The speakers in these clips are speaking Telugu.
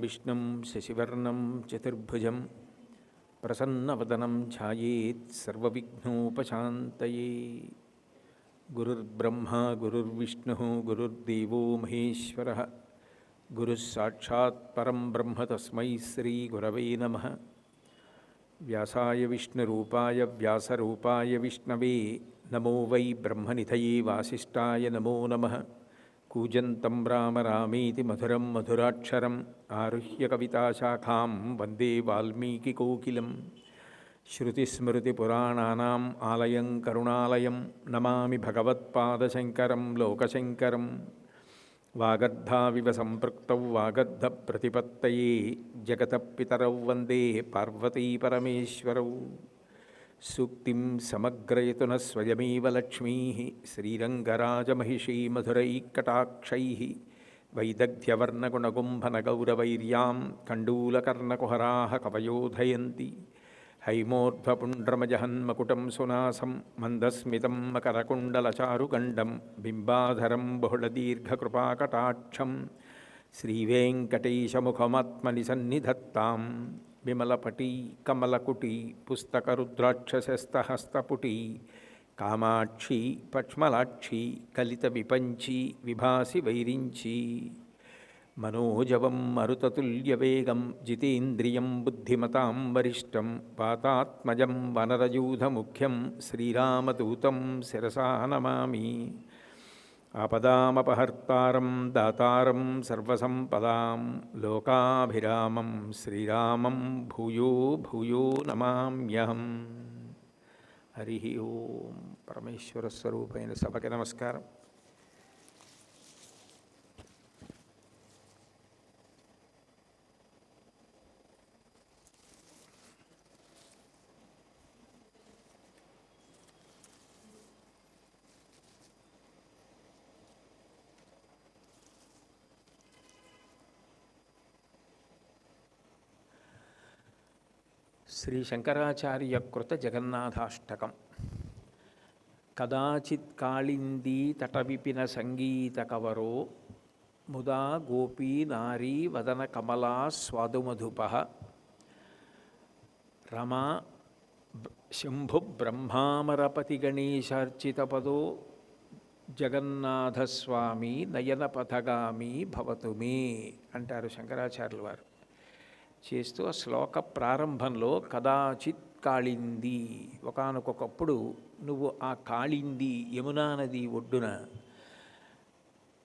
విష్ణుం శశివర్ణం చతుర్భుజం ప్రసన్నవదనం ఛాయేత్ సర్వవిఘ్నోపశాంతయే. గురుర్బ్రహ్మా గురుర్విష్ణుః గురుర్దేవో మహేశ్వరః. గురుః సాక్షాత్ పరం బ్రహ్మ తస్మై శ్రీగురవే నమః. వ్యాసాయ విష్ణురూపాయ వ్యాసరూపాయ విష్ణవే నమో వై బ్రహ్మనిధయే వాసిష్ఠాయ నమో నమః. కూజంతం రామ రామేతి మధురం మధురాక్షరం ఆరుహ్య కవితాశాఖాం వందే వాల్మీకికోకిలం. శృతిస్మృతిపురాణానాం ఆలయం కరుణాలయం నమామి భగవత్పాదశంకరం లోకశంకరం. వాగర్ధావివ సంపృక్తౌ వాగర్ధప్రతిపత్తయే జగతః పితరౌ వందే పార్వతీ పరమేశ్వరౌ. సూక్తిం సమగ్రయతున స్వయమేవ లక్ష్మీ శ్రీరంగరాజమహిషీ మధురైకటాక్షైః. వైదగ్ధ్యవర్ణగుణగుంభనగౌరవైర్యాం కండూలకర్ణకుహరాः కవయోధయంతి. హైమోర్ధ్వపుండ్రమజహన్మకుటం సునాసం మందస్మితం మకరకుండలచారుగండం బింబాధరం బహుళదీర్ఘకృపాకటాక్షం. శ్రీవేంకటేశముఖమాత్మని సన్నిధత్తాం. విమలపటీ కమలకుటీ పుస్తకరుద్రాక్షసస్తహస్తపుటీ కామాక్షి పక్ష్మలాక్షి కలితవిపంచి విభాసి వైరించి. మనోజవం మరుతతుల్యవేగం జితేంద్రియం బుద్ధిమతాం వరిష్టం వాతాత్మజం వనరయూధముఖ్యం శ్రీరామదూతం శిరసా నమామి. ఆపదామపహర్తారం దాతారం సర్వసంపదాం లోకాభిరామం శ్రీరామం భూయో భూయో నమామ్యహం. హరి ఓం. పరమేశ్వర స్వరూపైన సభకి నమస్కారం. శ్రీ శంకరాచార్య కృత జగన్నాథాష్టకం. కదాచిత్ కాళిందీ తటవిపిన సంగీత కవరో ముదా గోపీ నారీ వదన కమలా స్వాదుమధుపః. రమా శంభు బ్రహ్మామరపతి గణేశార్చితపదో జగన్నాథస్వామి నయనపథగామి భవతు మే అంటారు శంకరాచార్యుల వారు చేస్తూ. ఆ శ్లోక ప్రారంభంలో కదాచిత్ కాళింది, ఒకానొకప్పుడు నువ్వు ఆ కాళింది యమునా నది ఒడ్డున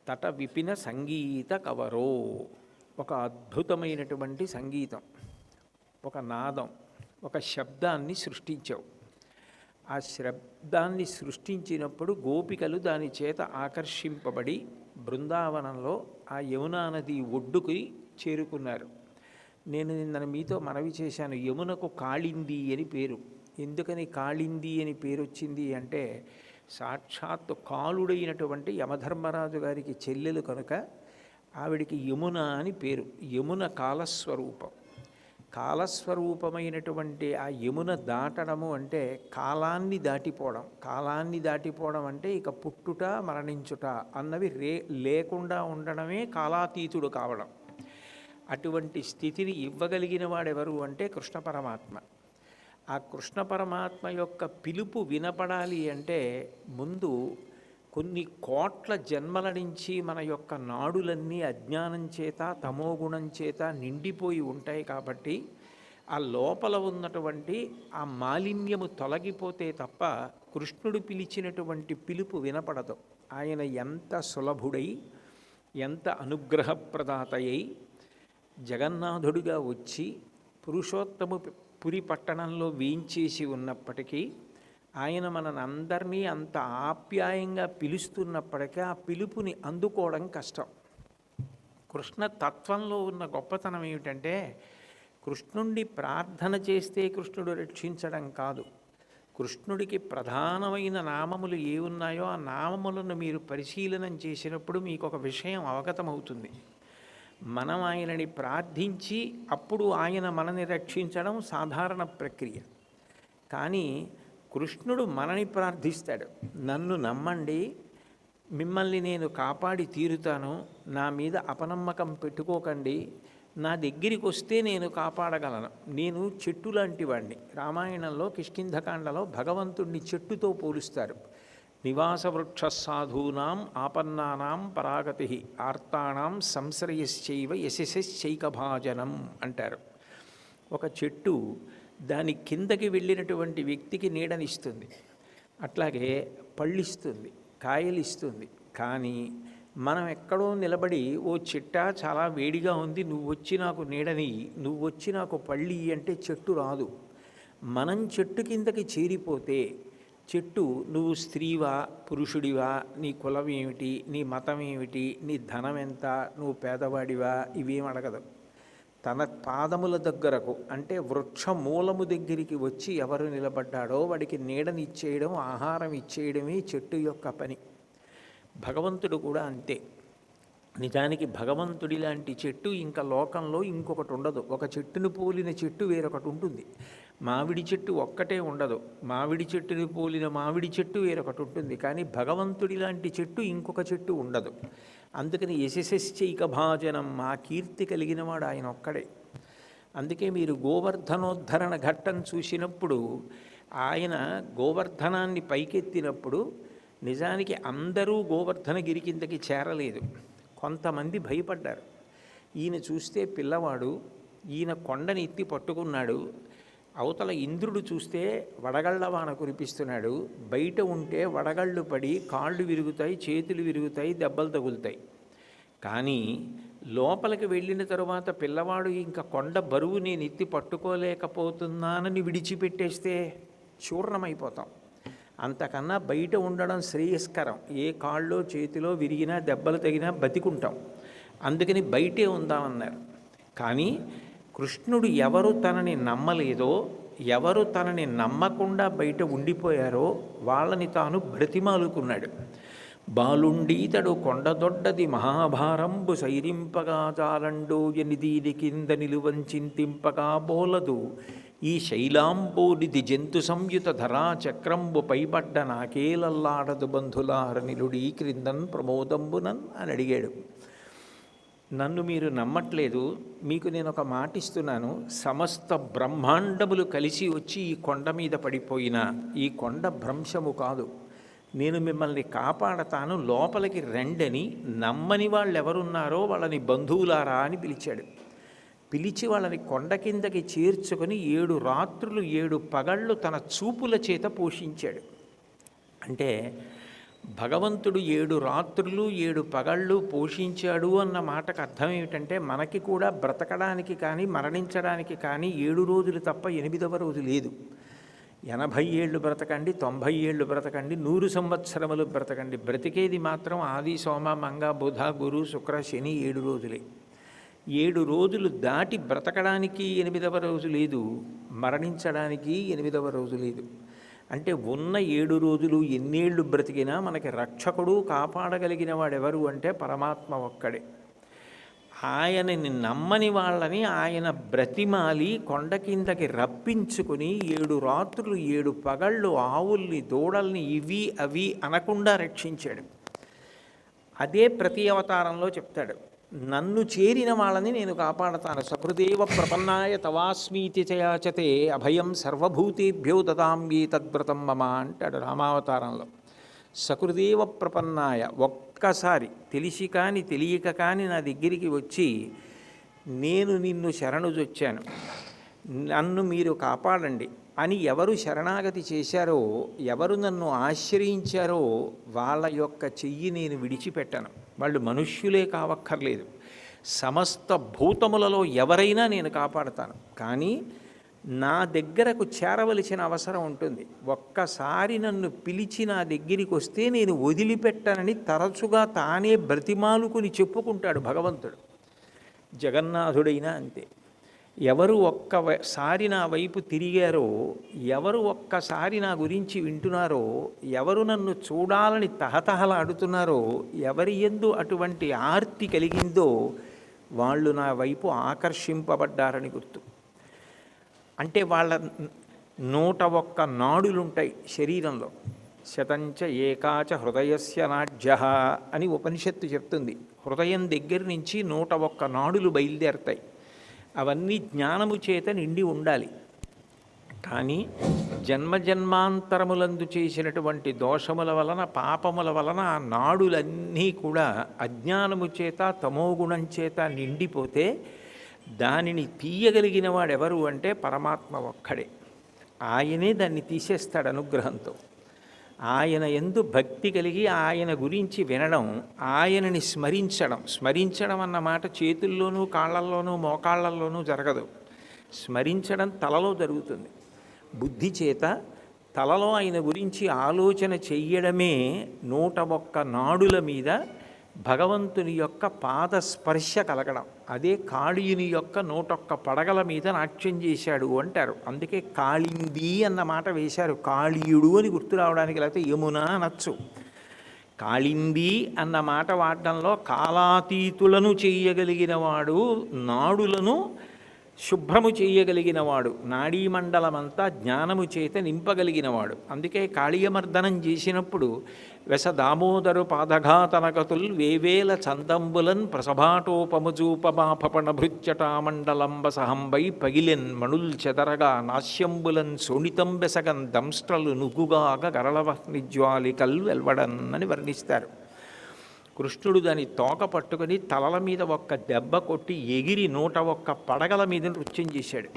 తట విపిన సంగీత కవరో, ఒక అద్భుతమైనటువంటి సంగీతం, ఒక నాదం, ఒక శబ్దాన్ని సృష్టించావు. ఆ శబ్దాన్ని సృష్టించినప్పుడు గోపికలు దాని చేత ఆకర్షింపబడి బృందావనంలో ఆ యమునా నది ఒడ్డుకి చేరుకున్నారు. నేను నిన్న మీతో మనవి చేశాను, యమునకు కాళింది అని పేరు. ఎందుకని కాళింది అని పేరు వచ్చింది అంటే, సాక్షాత్తు కాలుడైనటువంటి యమధర్మరాజు గారికి చెల్లెలు కనుక ఆవిడికి యమున అని పేరు. యమున కాలస్వరూపం. కాలస్వరూపమైనటువంటి ఆ యమున దాటడము అంటే కాలాన్ని దాటిపోవడం. కాలాన్ని దాటిపోవడం అంటే ఇక పుట్టుట మరణించుట అన్నవి లేకుండా ఉండడమే కాలాతీతుడు కావడం. అటువంటి స్థితిని ఇవ్వగలిగిన వాడెవరు అంటే కృష్ణ పరమాత్మ. ఆ కృష్ణ పరమాత్మ యొక్క పిలుపు వినపడాలి అంటే ముందు కొన్ని కోట్ల జన్మల నుంచి మన యొక్క నాడులన్నీ అజ్ఞానం చేత తమోగుణం చేత నిండిపోయి ఉంటాయి. కాబట్టి ఆ లోపల ఉన్నటువంటి ఆ మాలిన్యము తొలగిపోతే తప్ప కృష్ణుడు పిలిచినటువంటి పిలుపు వినపడదు. ఆయన ఎంత సులభుడై, ఎంత అనుగ్రహప్రదాతయై జగన్నాథుడిగా వచ్చి పురుషోత్తము పురి పట్టణంలో వేంచేసి ఉన్నప్పటికీ ఆయన మనందరినీ అంత ఆప్యాయంగా పిలుస్తున్నప్పటికీ ఆ పిలుపుని అందుకోవడం కష్టం. కృష్ణ తత్వంలో ఉన్న గొప్పతనం ఏమిటంటే, కృష్ణుణ్ణి ప్రార్థన చేస్తే కృష్ణుడు రక్షించడం కాదు. కృష్ణుడికి ప్రధానమైన నామములు ఏ ఉన్నాయో ఆ నామములను మీరు పరిశీలనం చేసినప్పుడు మీకు ఒక విషయం అవగతమవుతుంది. మనం ఆయనని ప్రార్థించి అప్పుడు ఆయన మనని రక్షించడం సాధారణ ప్రక్రియ. కానీ కృష్ణుడు మనని ప్రార్థిస్తాడు, నన్ను నమ్మండి, మిమ్మల్ని నేను కాపాడి తీరుతాను, నా మీద అపనమ్మకం పెట్టుకోకండి, నా దగ్గరికి వస్తే నేను కాపాడగలను. నేను చెట్టు లాంటి వాడిని. రామాయణంలో కిష్కింధకాండలో భగవంతుణ్ణి చెట్టుతో పోలుస్తారు. నివాస వృక్ష సాధూనాం ఆపన్నానాం పరాగతి ఆర్తాణం సంశ్రయశ్చైవ యశశ్చైకభాజనం అంటారు. ఒక చెట్టు దాని కిందకి వెళ్ళినటువంటి వ్యక్తికి నీడనిస్తుంది, అట్లాగే పళ్ళిస్తుంది, కాయలిస్తుంది. కానీ మనం ఎక్కడో నిలబడి ఓ చెట్ట చాలా వేడిగా ఉంది, నువ్వు వచ్చి నాకు నీడని, నువ్వు వచ్చి నాకు పళ్ళి అంటే చెట్టు రాదు. మనం చెట్టు కిందకి చేరిపోతే చెట్టు నువ్వు స్త్రీవా పురుషుడివా, నీ కులం ఏమిటి, నీ మతం ఏమిటి, నీ ధనం ఎంత, నువ్వు పేదవాడివా, ఇవేం అడగదు. తన పాదముల దగ్గరకు అంటే వృక్ష మూలము దగ్గరికి వచ్చి ఎవరు నిలబడ్డాడో వాడికి నీడనిచ్చేయడం, ఆహారం ఇచ్చేయడమే చెట్టు యొక్క పని. భగవంతుడు కూడా అంతే. నిజానికి భగవంతుడి లాంటి చెట్టు ఇంకా లోకంలో ఇంకొకటి ఉండదు. ఒక చెట్టును పోలిన చెట్టు వేరొకటి ఉంటుంది. మామిడి చెట్టు ఒక్కటే ఉండదు. మామిడి చెట్టుని పోలిన మామిడి చెట్టు వేరొకటి ఉంటుంది. కానీ భగవంతుడి లాంటి చెట్టు ఇంకొక చెట్టు ఉండదు. అందుకని యశశ్చైక భాజనం, మా కీర్తి కలిగిన వాడు ఆయన ఒక్కడే. అందుకే మీరు గోవర్ధనోద్ధరణ ఘట్టం చూసినప్పుడు ఆయన గోవర్ధనాన్ని పైకెత్తినప్పుడు నిజానికి అందరూ గోవర్ధనగిరి కిందకి చేరలేదు. కొంతమంది భయపడ్డారు. ఈయన చూస్తే పిల్లవాడు, ఈయన కొండని ఎత్తి పట్టుకున్నాడు. అవతల ఇంద్రుడు చూస్తే వడగళ్ళవాన కురిపిస్తున్నాడు. బయట ఉంటే వడగళ్ళు పడి కాళ్ళు విరుగుతాయి, చేతులు విరుగుతాయి, దెబ్బలు తగులుతాయి. కానీ లోపలికి వెళ్ళిన తరువాత పిల్లవాడు ఇంకా కొండ బరువు నేను ఎత్తి పట్టుకోలేకపోతున్నానని విడిచిపెట్టేస్తే చూర్ణమైపోతాం. అంతకన్నా బయట ఉండడం శ్రేయస్కరం. ఏ కాళ్ళో చేతిలో విరిగినా దెబ్బలు తగినా బతికుంటాం. అందుకని బయటే ఉందామన్నారు. కానీ కృష్ణుడు ఎవరు తనని నమ్మలేదో, ఎవరు తనని నమ్మకుండా బయట ఉండిపోయారో వాళ్ళని తాను బ్రతిమాలుకున్నాడు. బాలుండీతడు కొండదొడ్డది మహాభారంబు సైరింపగా చాలండో ఎనిదీని కింద నిలువంచింతింపగా బోలదు ఈ శైలాంబోనిది జంతు సంయుత ధరా చక్రంబు పైబడ్డ నాకేలల్లాడదు బంధులార నిలుడీ క్రిందన్ ప్రమోదంబునన్ అని అడిగాడు. నన్ను మీరు నమ్మట్లేదు, మీకు నేను ఒక మాట ఇస్తున్నాను. సమస్త బ్రహ్మాండములు కలిసి వచ్చి ఈ కొండ మీద పడిపోయినా ఈ కొండ భ్రంశము కాదు. నేను మిమ్మల్ని కాపాడతాను, లోపలికి రండని నమ్మని వాళ్ళు ఎవరున్నారో వాళ్ళని బంధువులారా అని పిలిచాడు. పిలిచి వాళ్ళని కొండ కిందకి చేర్చుకొని 7 రాత్రులు 7 పగళ్ళు తన చూపుల చేత పోషించాడు. అంటే భగవంతుడు 7 రాత్రులు 7 పగళ్ళు పోషించాడు అన్న మాటకు అర్థం ఏమిటంటే మనకి కూడా బ్రతకడానికి కానీ మరణించడానికి కానీ 7 రోజులు తప్ప 8వ రోజు లేదు. 80 ఏళ్ళు బ్రతకండి, 90 ఏళ్ళు బ్రతకండి, 100 సంవత్సరములు బ్రతకండి, బ్రతికేది మాత్రం ఆది సోమ మంగ బుధ గురు శుక్ర శని 7 రోజులే. 7 రోజులు దాటి బ్రతకడానికి 8వ రోజు లేదు, మరణించడానికి 8వ రోజు లేదు. అంటే ఉన్న 7 రోజులు ఎన్నేళ్ళు బ్రతికినా మనకి రక్షకుడు కాపాడగలిగిన వాడెవరు అంటే పరమాత్మ ఒక్కడే. ఆయనని నమ్మని వాళ్ళని ఆయన బ్రతిమాలి కొండ కిందకి రప్పించుకుని 7 రాత్రులు 7 పగళ్ళు ఆవుల్ని దూడల్ని ఇవి అవి అనకుండా రక్షించాడు. అదే ప్రతి అవతారంలో చెప్తాడు, నన్ను చేరిన వాళ్ళని నేను కాపాడతాను. సకృదేవ ప్రపన్నాయ తవాస్మీతి చయాచతే అభయం సర్వభూతేభ్యో దదామ్యే తద్వ్రతం మమ అంటాడు రామావతారంలో. సకృదేవ ప్రపన్నాయ, ఒక్కసారి తెలిసి కానీ తెలియక కానీ నా దగ్గరికి వచ్చి నేను నిన్ను శరణుజొచ్చాను, నన్ను మీరు కాపాడండి అని ఎవరు శరణాగతి చేశారో, ఎవరు నన్ను ఆశ్రయించారో వాళ్ళ యొక్క చెయ్యి నేను విడిచిపెట్టను. వాళ్ళు మనుష్యులే కావక్కర్లేదు, సమస్త భూతములలో ఎవరైనా నేను కాపాడతాను. కానీ నా దగ్గరకు చేరవలసిన అవసరం ఉంటుంది. ఒక్కసారి నన్ను పిలిచి నా దగ్గరికి వస్తే నేను వదిలిపెట్టనని తరచుగా తానే బ్రతిమాలుకుని చెప్పుకుంటాడు భగవంతుడు. జగన్నాథుడైనా అంతే. ఎవరు ఒక్కసారి నా వైపు తిరిగారో, ఎవరు ఒక్కసారి నా గురించి వింటున్నారో, ఎవరు నన్ను చూడాలని తహతహలాడుతున్నారో, ఎవరి యందు అటువంటి ఆర్తి కలిగిందో వాళ్ళు నా వైపు ఆకర్షింపబడ్డారని గుర్తు. అంటే వాళ్ళ 101 నాడులుంటాయి శరీరంలో. శతంచ ఏకాచ హృదయస్య నాడ్యః అని ఉపనిషత్తు చెప్తుంది. హృదయం దగ్గర నుంచి 101 నాడులు బయలుదేరతాయి. అవన్నీ జ్ఞానము చేత నిండి ఉండాలి. కానీ జన్మజన్మాంతరములందు చేసినటువంటి దోషముల వలన, పాపముల వలన ఆ నాడులన్నీ కూడా అజ్ఞానము చేత, తమోగుణం చేత నిండిపోతే దానిని తీయగలిగిన వాడెవరు అంటే పరమాత్మ ఒక్కడే. ఆయనే దాన్ని తీసేస్తాడు అనుగ్రహంతో. ఆయన యందు భక్తి కలిగి ఆయన గురించి వినడం, ఆయనని స్మరించడం. స్మరించడం అన్న మాట చేతుల్లోనూ, కాళ్ళల్లోనూ, మోకాళ్ళల్లోనూ జరగదు. స్మరించడం తలలో జరుగుతుంది. బుద్ధి చేత తలలో ఆయన గురించి ఆలోచన చెయ్యడమే 101 నాడుల మీద భగవంతుని యొక్క పాదస్పర్శ కలగడం. అదే కాళీయుని యొక్క 101 పడగల మీద నాట్యం చేశాడు అంటారు. అందుకే కాళింది అన్న మాట వేశారు. కాళీయుడు అని గుర్తు రావడానికి, లేకపోతే యమున అనొచ్చు. కాళింది అన్న మాట వాడడంలో కాలాతీతులను చేయగలిగిన వాడు, నాడులను శుభ్రము చేయగలిగినవాడు, నాడీమండలమంతా జ్ఞానము చేత నింపగలిగినవాడు. అందుకే కాళీయమర్దనం చేసినప్పుడు వెస దామోదరు పాదఘాతనకతుల్ వేవేల చందంబులన్ ప్రసభాటోపముజూపమాపణ భృత్యటామండలంబ సహంబై పగిలెన్ మణుల్ చెదరగా నాశ్యంబులన్ శోణితం బెసగన్ దంస్ట్రలు నుగ్గుగాక గరళవహ్నిజ్వాలికల్ వెల్వడన్ అని వర్ణిస్తారు. కృష్ణుడు దాని తోక పట్టుకొని తలల మీద ఒక్క దెబ్బ కొట్టి ఎగిరి 101 పడగల మీద నృత్యం చేశాడు.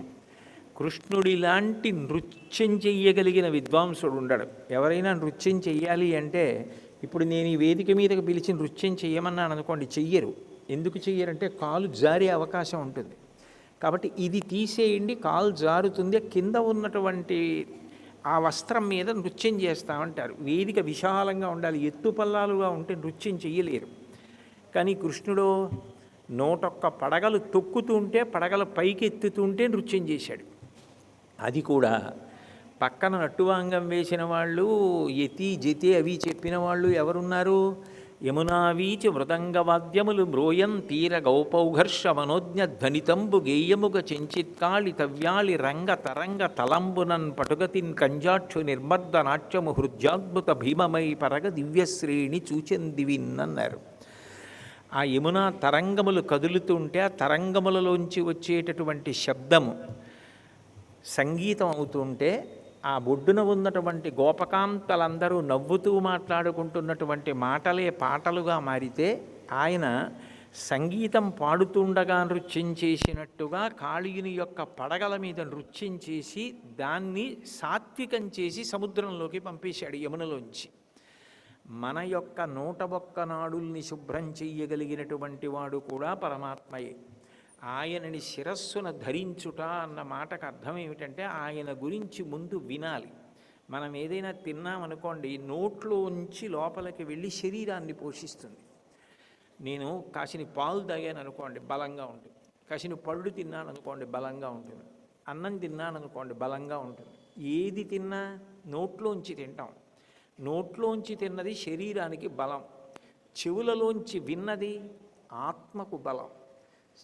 కృష్ణుడిలాంటి నృత్యం చెయ్యగలిగిన విద్వాంసుడు ఉండడు. ఎవరైనా నృత్యం చెయ్యాలి అంటే, ఇప్పుడు నేను ఈ వేదిక మీదకి పిలిచి నృత్యం చెయ్యమన్నాను అనుకోండి, చెయ్యరు. ఎందుకు చెయ్యరంటే కాలు జారే అవకాశం ఉంటుంది. కాబట్టి ఇది తీసేయండి, కాలు జారుతుంది, కింద ఉన్నటువంటి ఆ వస్త్రం మీద నృత్యం చేస్తామంటారు. వేదిక విశాలంగా ఉండాలి. ఎత్తుపల్లాలుగా ఉంటే నృత్యం చెయ్యలేరు. కానీ కృష్ణుడు 101 పడగలు తొక్కుతుంటే, పడగలు పైకి ఎత్తుతుంటే నృత్యం చేశాడు. అది కూడా పక్కన నట్టువాంగం వేసిన వాళ్ళు, యతి జతి అవి చెప్పిన వాళ్ళు ఎవరున్నారు? యమునావీచి మృదంగవాద్యములు మ్రోయం తీర గౌపౌఘర్ష మనోజ్ఞ ధ్వనితంబు గేయముగ చెంచిత్కాళి తవ్యాళి రంగ తరంగ తలంబునన్ పటుగతిన్ కంజాక్షు నిర్మర్ద నాట్యము హృద్యాద్భుత భీమమై పరగ దివ్యశ్రేణి చూచెందివిన్నన్నారు. ఆ యమునా తరంగములు కదులుతుంటే ఆ తరంగములలోంచి వచ్చేటటువంటి శబ్దము సంగీతం అవుతుంటే, ఆ ఒడ్డున ఉన్నటువంటి గోపకాంతలందరూ నవ్వుతూ మాట్లాడుకుంటున్నటువంటి మాటలే పాటలుగా మారితే, ఆయన సంగీతం పాడుతుండగా నృత్యం చేసినట్టుగా కాళీయుని యొక్క పడగల మీద నృత్యం చేసి దాన్ని సాత్వికం చేసి సముద్రంలోకి పంపేశాడు యమునలోంచి. మన యొక్క 101 నాడుల్ని శుభ్రం చెయ్యగలిగినటువంటి వాడు కూడా పరమాత్మయే. ఆయనని శిరస్సున ధరించుట అన్న మాటకు అర్థం ఏమిటంటే, ఆయన గురించి ముందు వినాలి. మనం ఏదైనా తిన్నామనుకోండి, నోట్లోంచి లోపలికి వెళ్ళి శరీరాన్ని పోషిస్తుంది. నేను కాసిని పాలు తాగాను అనుకోండి, బలంగా ఉంటుంది. కాసిని పళ్ళు తిన్నాను అనుకోండి, బలంగా ఉంటుంది. అన్నం తిన్నాను అనుకోండి, బలంగా ఉంటుంది. ఏది తిన్నా నోట్లోంచి తింటాం. నోట్లోంచి తిన్నది శరీరానికి బలం. చెవులలోంచి విన్నది ఆత్మకు బలం.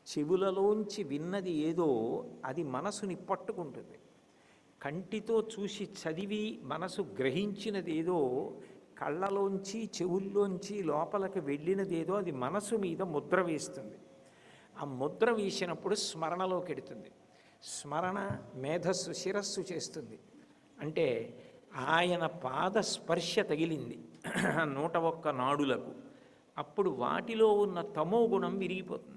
చెవులలోంచి విన్నది ఏదో అది మనసుని పట్టుకుంటుంది. కంటితో చూసి చదివి మనసు గ్రహించినది ఏదో, కళ్ళలోంచి చెవుల్లోంచి లోపలికి వెళ్ళినదేదో అది మనసు మీద ముద్ర వేస్తుంది. ఆ ముద్ర వేసినప్పుడు స్మరణలోకి ఎడుతుంది. స్మరణ మేధస్సు శిరస్సు చేస్తుంది. అంటే ఆయన పాద స్పర్శ తగిలింది 101 నాడులకు. అప్పుడు వాటిలో ఉన్న తమో గుణం విరిగిపోతుంది.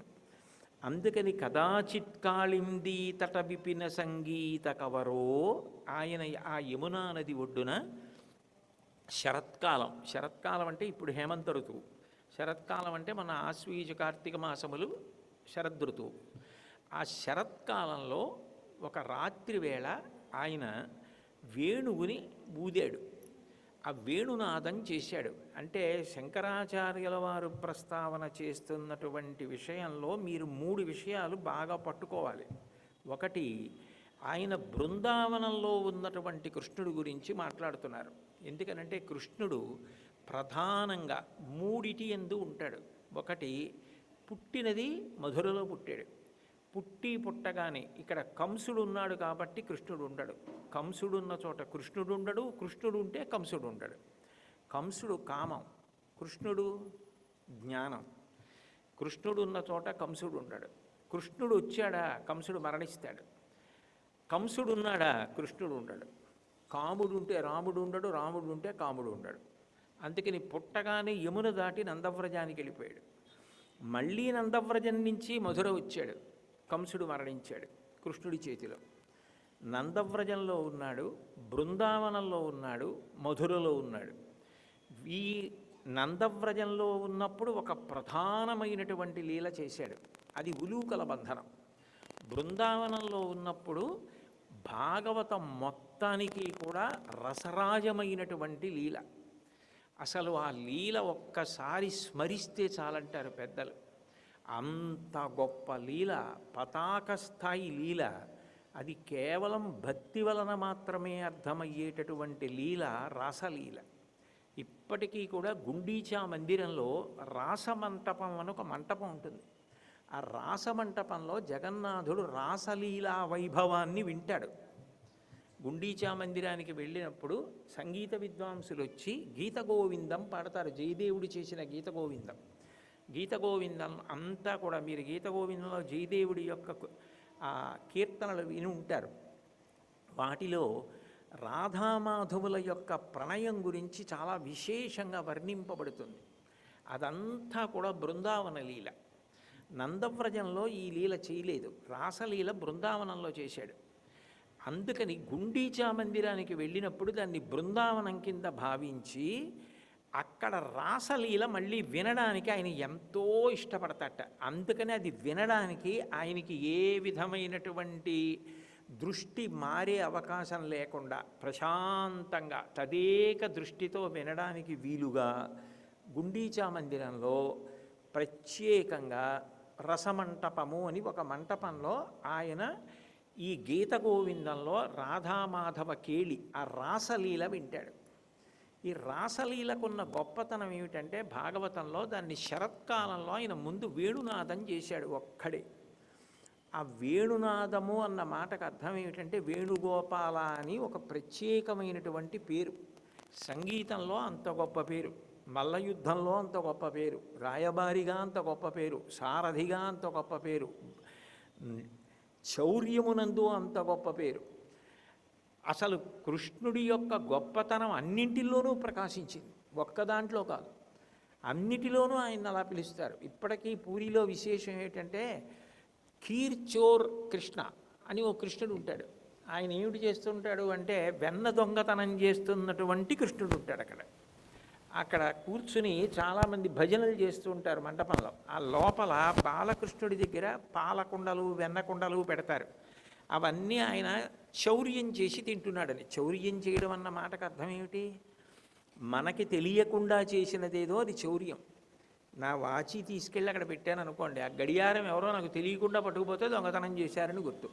అందుకని కదాచిత్ కాళిందీ తట విపిన సంగీత కవరో, ఆయన ఆ యమునా నది ఒడ్డున శరత్కాలం అంటే ఇప్పుడు హేమంత ఋతువు, శరత్కాలం అంటే మన ఆశ్వీజ కార్తీక మాసములు శరదృతువు. ఆ శరత్కాలంలో ఒక రాత్రి వేళ ఆయన వేణువుని ఊదాడు. ఆ వేణునాదం చేశాడు. అంటే శంకరాచార్యుల వారు ప్రస్తావన చేస్తున్నటువంటి విషయంలో మీరు 3 విషయాలు బాగా పట్టుకోవాలి. ఒకటి, ఆయన బృందావనంలో ఉన్నటువంటి కృష్ణుడి గురించి మాట్లాడుతున్నారు. ఎందుకనంటే కృష్ణుడు ప్రధానంగా 3 యందు ఉంటాడు. ఒకటి, పుట్టినది మధురలో పుట్టాడు. పుట్టగానే ఇక్కడ కంసుడు ఉన్నాడు కాబట్టి కృష్ణుడు ఉండడు. కంసుడు ఉన్న చోట కృష్ణుడు ఉండడు, కృష్ణుడు ఉంటే కంసుడు ఉండడు. కంసుడు కామం, కృష్ణుడు జ్ఞానం. కృష్ణుడు ఉన్న చోట కంసుడు ఉండడు. కృష్ణుడు వచ్చాడా కంసుడు మరణిస్తాడు, కంసుడు ఉన్నాడా కృష్ణుడు ఉండడు, కాముడు ఉంటే రాముడు ఉండడు, రాముడు ఉంటే కాముడు ఉండడు. అందుకని పుట్టగానే యమున దాటి నందవ్రజానికి వెళ్ళిపోయాడు. మళ్ళీ నందవ్రజం నుంచి మధుర వచ్చాడు, కంసుడు మరణించాడు కృష్ణుడి చేతిలో. నందవ్రజంలో ఉన్నాడు, బృందావనంలో ఉన్నాడు, మధురలో ఉన్నాడు. ఈ నందవ్రజంలో ఉన్నప్పుడు ఒక ప్రధానమైనటువంటి లీల చేశాడు, అది ఉలూకల బంధనం. బృందావనంలో ఉన్నప్పుడు భాగవతం మొత్తానికి కూడా రసరాజమైనటువంటి లీల. అసలు ఆ లీల ఒక్కసారి స్మరిస్తే చాలంటారు పెద్దలు. అంత గొప్ప లీల, పతాక స్థాయి లీల. అది కేవలం భక్తి వలన మాత్రమే అర్థమయ్యేటటువంటి లీల రాసలీల. ఇప్పటికీ కూడా గుండీచా మందిరంలో రాసమంటపం అని ఒక మంటపం ఉంటుంది. ఆ రాసమంటపంలో జగన్నాథుడు రాసలీలా వైభవాన్ని వింటాడు. గుండీచా మందిరానికి వెళ్ళినప్పుడు సంగీత విద్వాంసులు వచ్చి గీత గోవిందం పాడతారు, జయదేవుడు చేసిన గీత గోవిందం. గీత గోవిందం అంతా కూడా మీరు గీత గోవిందంలో జయదేవుడి యొక్క కీర్తనలు విని ఉంటారు. వాటిలో రాధామాధవుల యొక్క ప్రణయం గురించి చాలా విశేషంగా వర్ణింపబడుతుంది. అదంతా కూడా బృందావన లీల. నందవ్రజంలో ఈ లీల చేయలేదు, రాసలీల బృందావనంలో చేశాడు. అందుకని గుండీచా మందిరానికి వెళ్ళినప్పుడు దాన్ని బృందావనం కింద భావించి అక్కడ రాసలీల మళ్ళీ వినడానికి ఆయన ఎంతో ఇష్టపడతాట. అందుకని అది వినడానికి ఆయనకి ఏ విధమైనటువంటి దృష్టి మారే అవకాశం లేకుండా ప్రశాంతంగా తదేక దృష్టితో వినడానికి వీలుగా గుండీచా మందిరంలో ప్రత్యేకంగా రసమంటపము అని ఒక మంటపంలో ఆయన ఈ గీత గోవిందంలో రాధామాధవ కేళి ఆ రాసలీల వింటాడు. ఈ రాసలీలకున్న గొప్పతనం ఏమిటంటే భాగవతంలో దాన్ని శరత్కాలంలో ఆయన ముందు వేణునాదం చేశాడు ఒక్కడే. ఆ వేణునాదము అన్న మాటకు అర్థం ఏమిటంటే వేణుగోపాల అని ఒక ప్రత్యేకమైనటువంటి పేరు. సంగీతంలో అంత గొప్ప పేరు, మల్లయుద్ధంలో అంత గొప్ప పేరు, రాయబారిగా అంత గొప్ప పేరు, సారథిగా అంత గొప్ప పేరు, శౌర్యమునందు అంత గొప్ప పేరు. అసలు కృష్ణుడి యొక్క గొప్పతనం అన్నింటిలోనూ ప్రకాశించింది, ఒక్క దాంట్లో కాదు, అన్నిటిలోనూ ఆయన అలా పిలుస్తారు. ఇప్పటికీ పూరిలో విశేషం ఏంటంటే కీర్చోర్ కృష్ణ అని ఓ కృష్ణుడు ఉంటాడు. ఆయన ఏమిటి చేస్తుంటాడు అంటే వెన్న దొంగతనం చేస్తున్నటువంటి కృష్ణుడు ఉంటాడు అక్కడ కూర్చుని చాలామంది భజనలు చేస్తూ ఉంటారు మంటపంలో. ఆ లోపల బాలకృష్ణుడి దగ్గర పాలకుండలు వెన్నకుండలు పెడతారు. అవన్నీ ఆయన చౌర్యం చేసి తింటున్నాడని. చౌర్యం చేయడం అన్న మాటకు అర్థం ఏమిటి? మనకి తెలియకుండా చేసినదేదో అది చౌర్యం. నా వాచి తీసుకెళ్ళి అక్కడ పెట్టాను అనుకోండి, ఆ గడియారం ఎవరో నాకు తెలియకుండా పట్టుకుపోతే దొంగతనం చేశారని గుర్తు.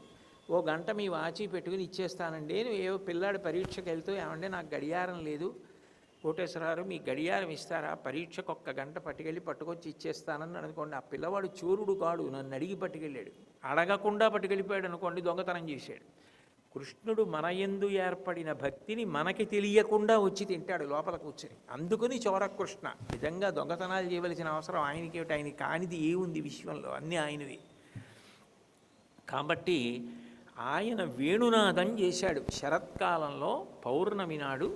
ఓ గంట మీ వాచి పెట్టుకుని ఇచ్చేస్తానండి. ఏవో పిల్లాడు పరీక్షకు వెళ్తూ ఏమంటే నాకు గడియారం లేదు కోటేశ్వరరావు మీ గడియారం ఇస్తారా, పరీక్షకు ఒక్క గంట పట్టుకెళ్ళి పట్టుకొచ్చి ఇచ్చేస్తానని అనుకోండి. ఆ పిల్లవాడు చోరుడు కాడు, నన్ను అడిగి పట్టుకెళ్ళాడు. అడగకుండా పట్టుకెళ్ళిపోయాడు అనుకోండి, దొంగతనం చేశాడు. కృష్ణుడు మన యందు ఏర్పడిన భక్తిని మనకి తెలియకుండా వచ్చి తింటాడు లోపల కూర్చొని. అందుకని చోరకృష్ణ. నిజంగా దొంగతనాలు చేయవలసిన అవసరం ఆయనకి ఏమిటి? ఆయన కానిది ఏముంది విశ్వంలో, అన్నీ ఆయనవి. కాబట్టి ఆయన వేణునాదం చేశాడు శరత్కాలంలో, పౌర్ణమి నాడు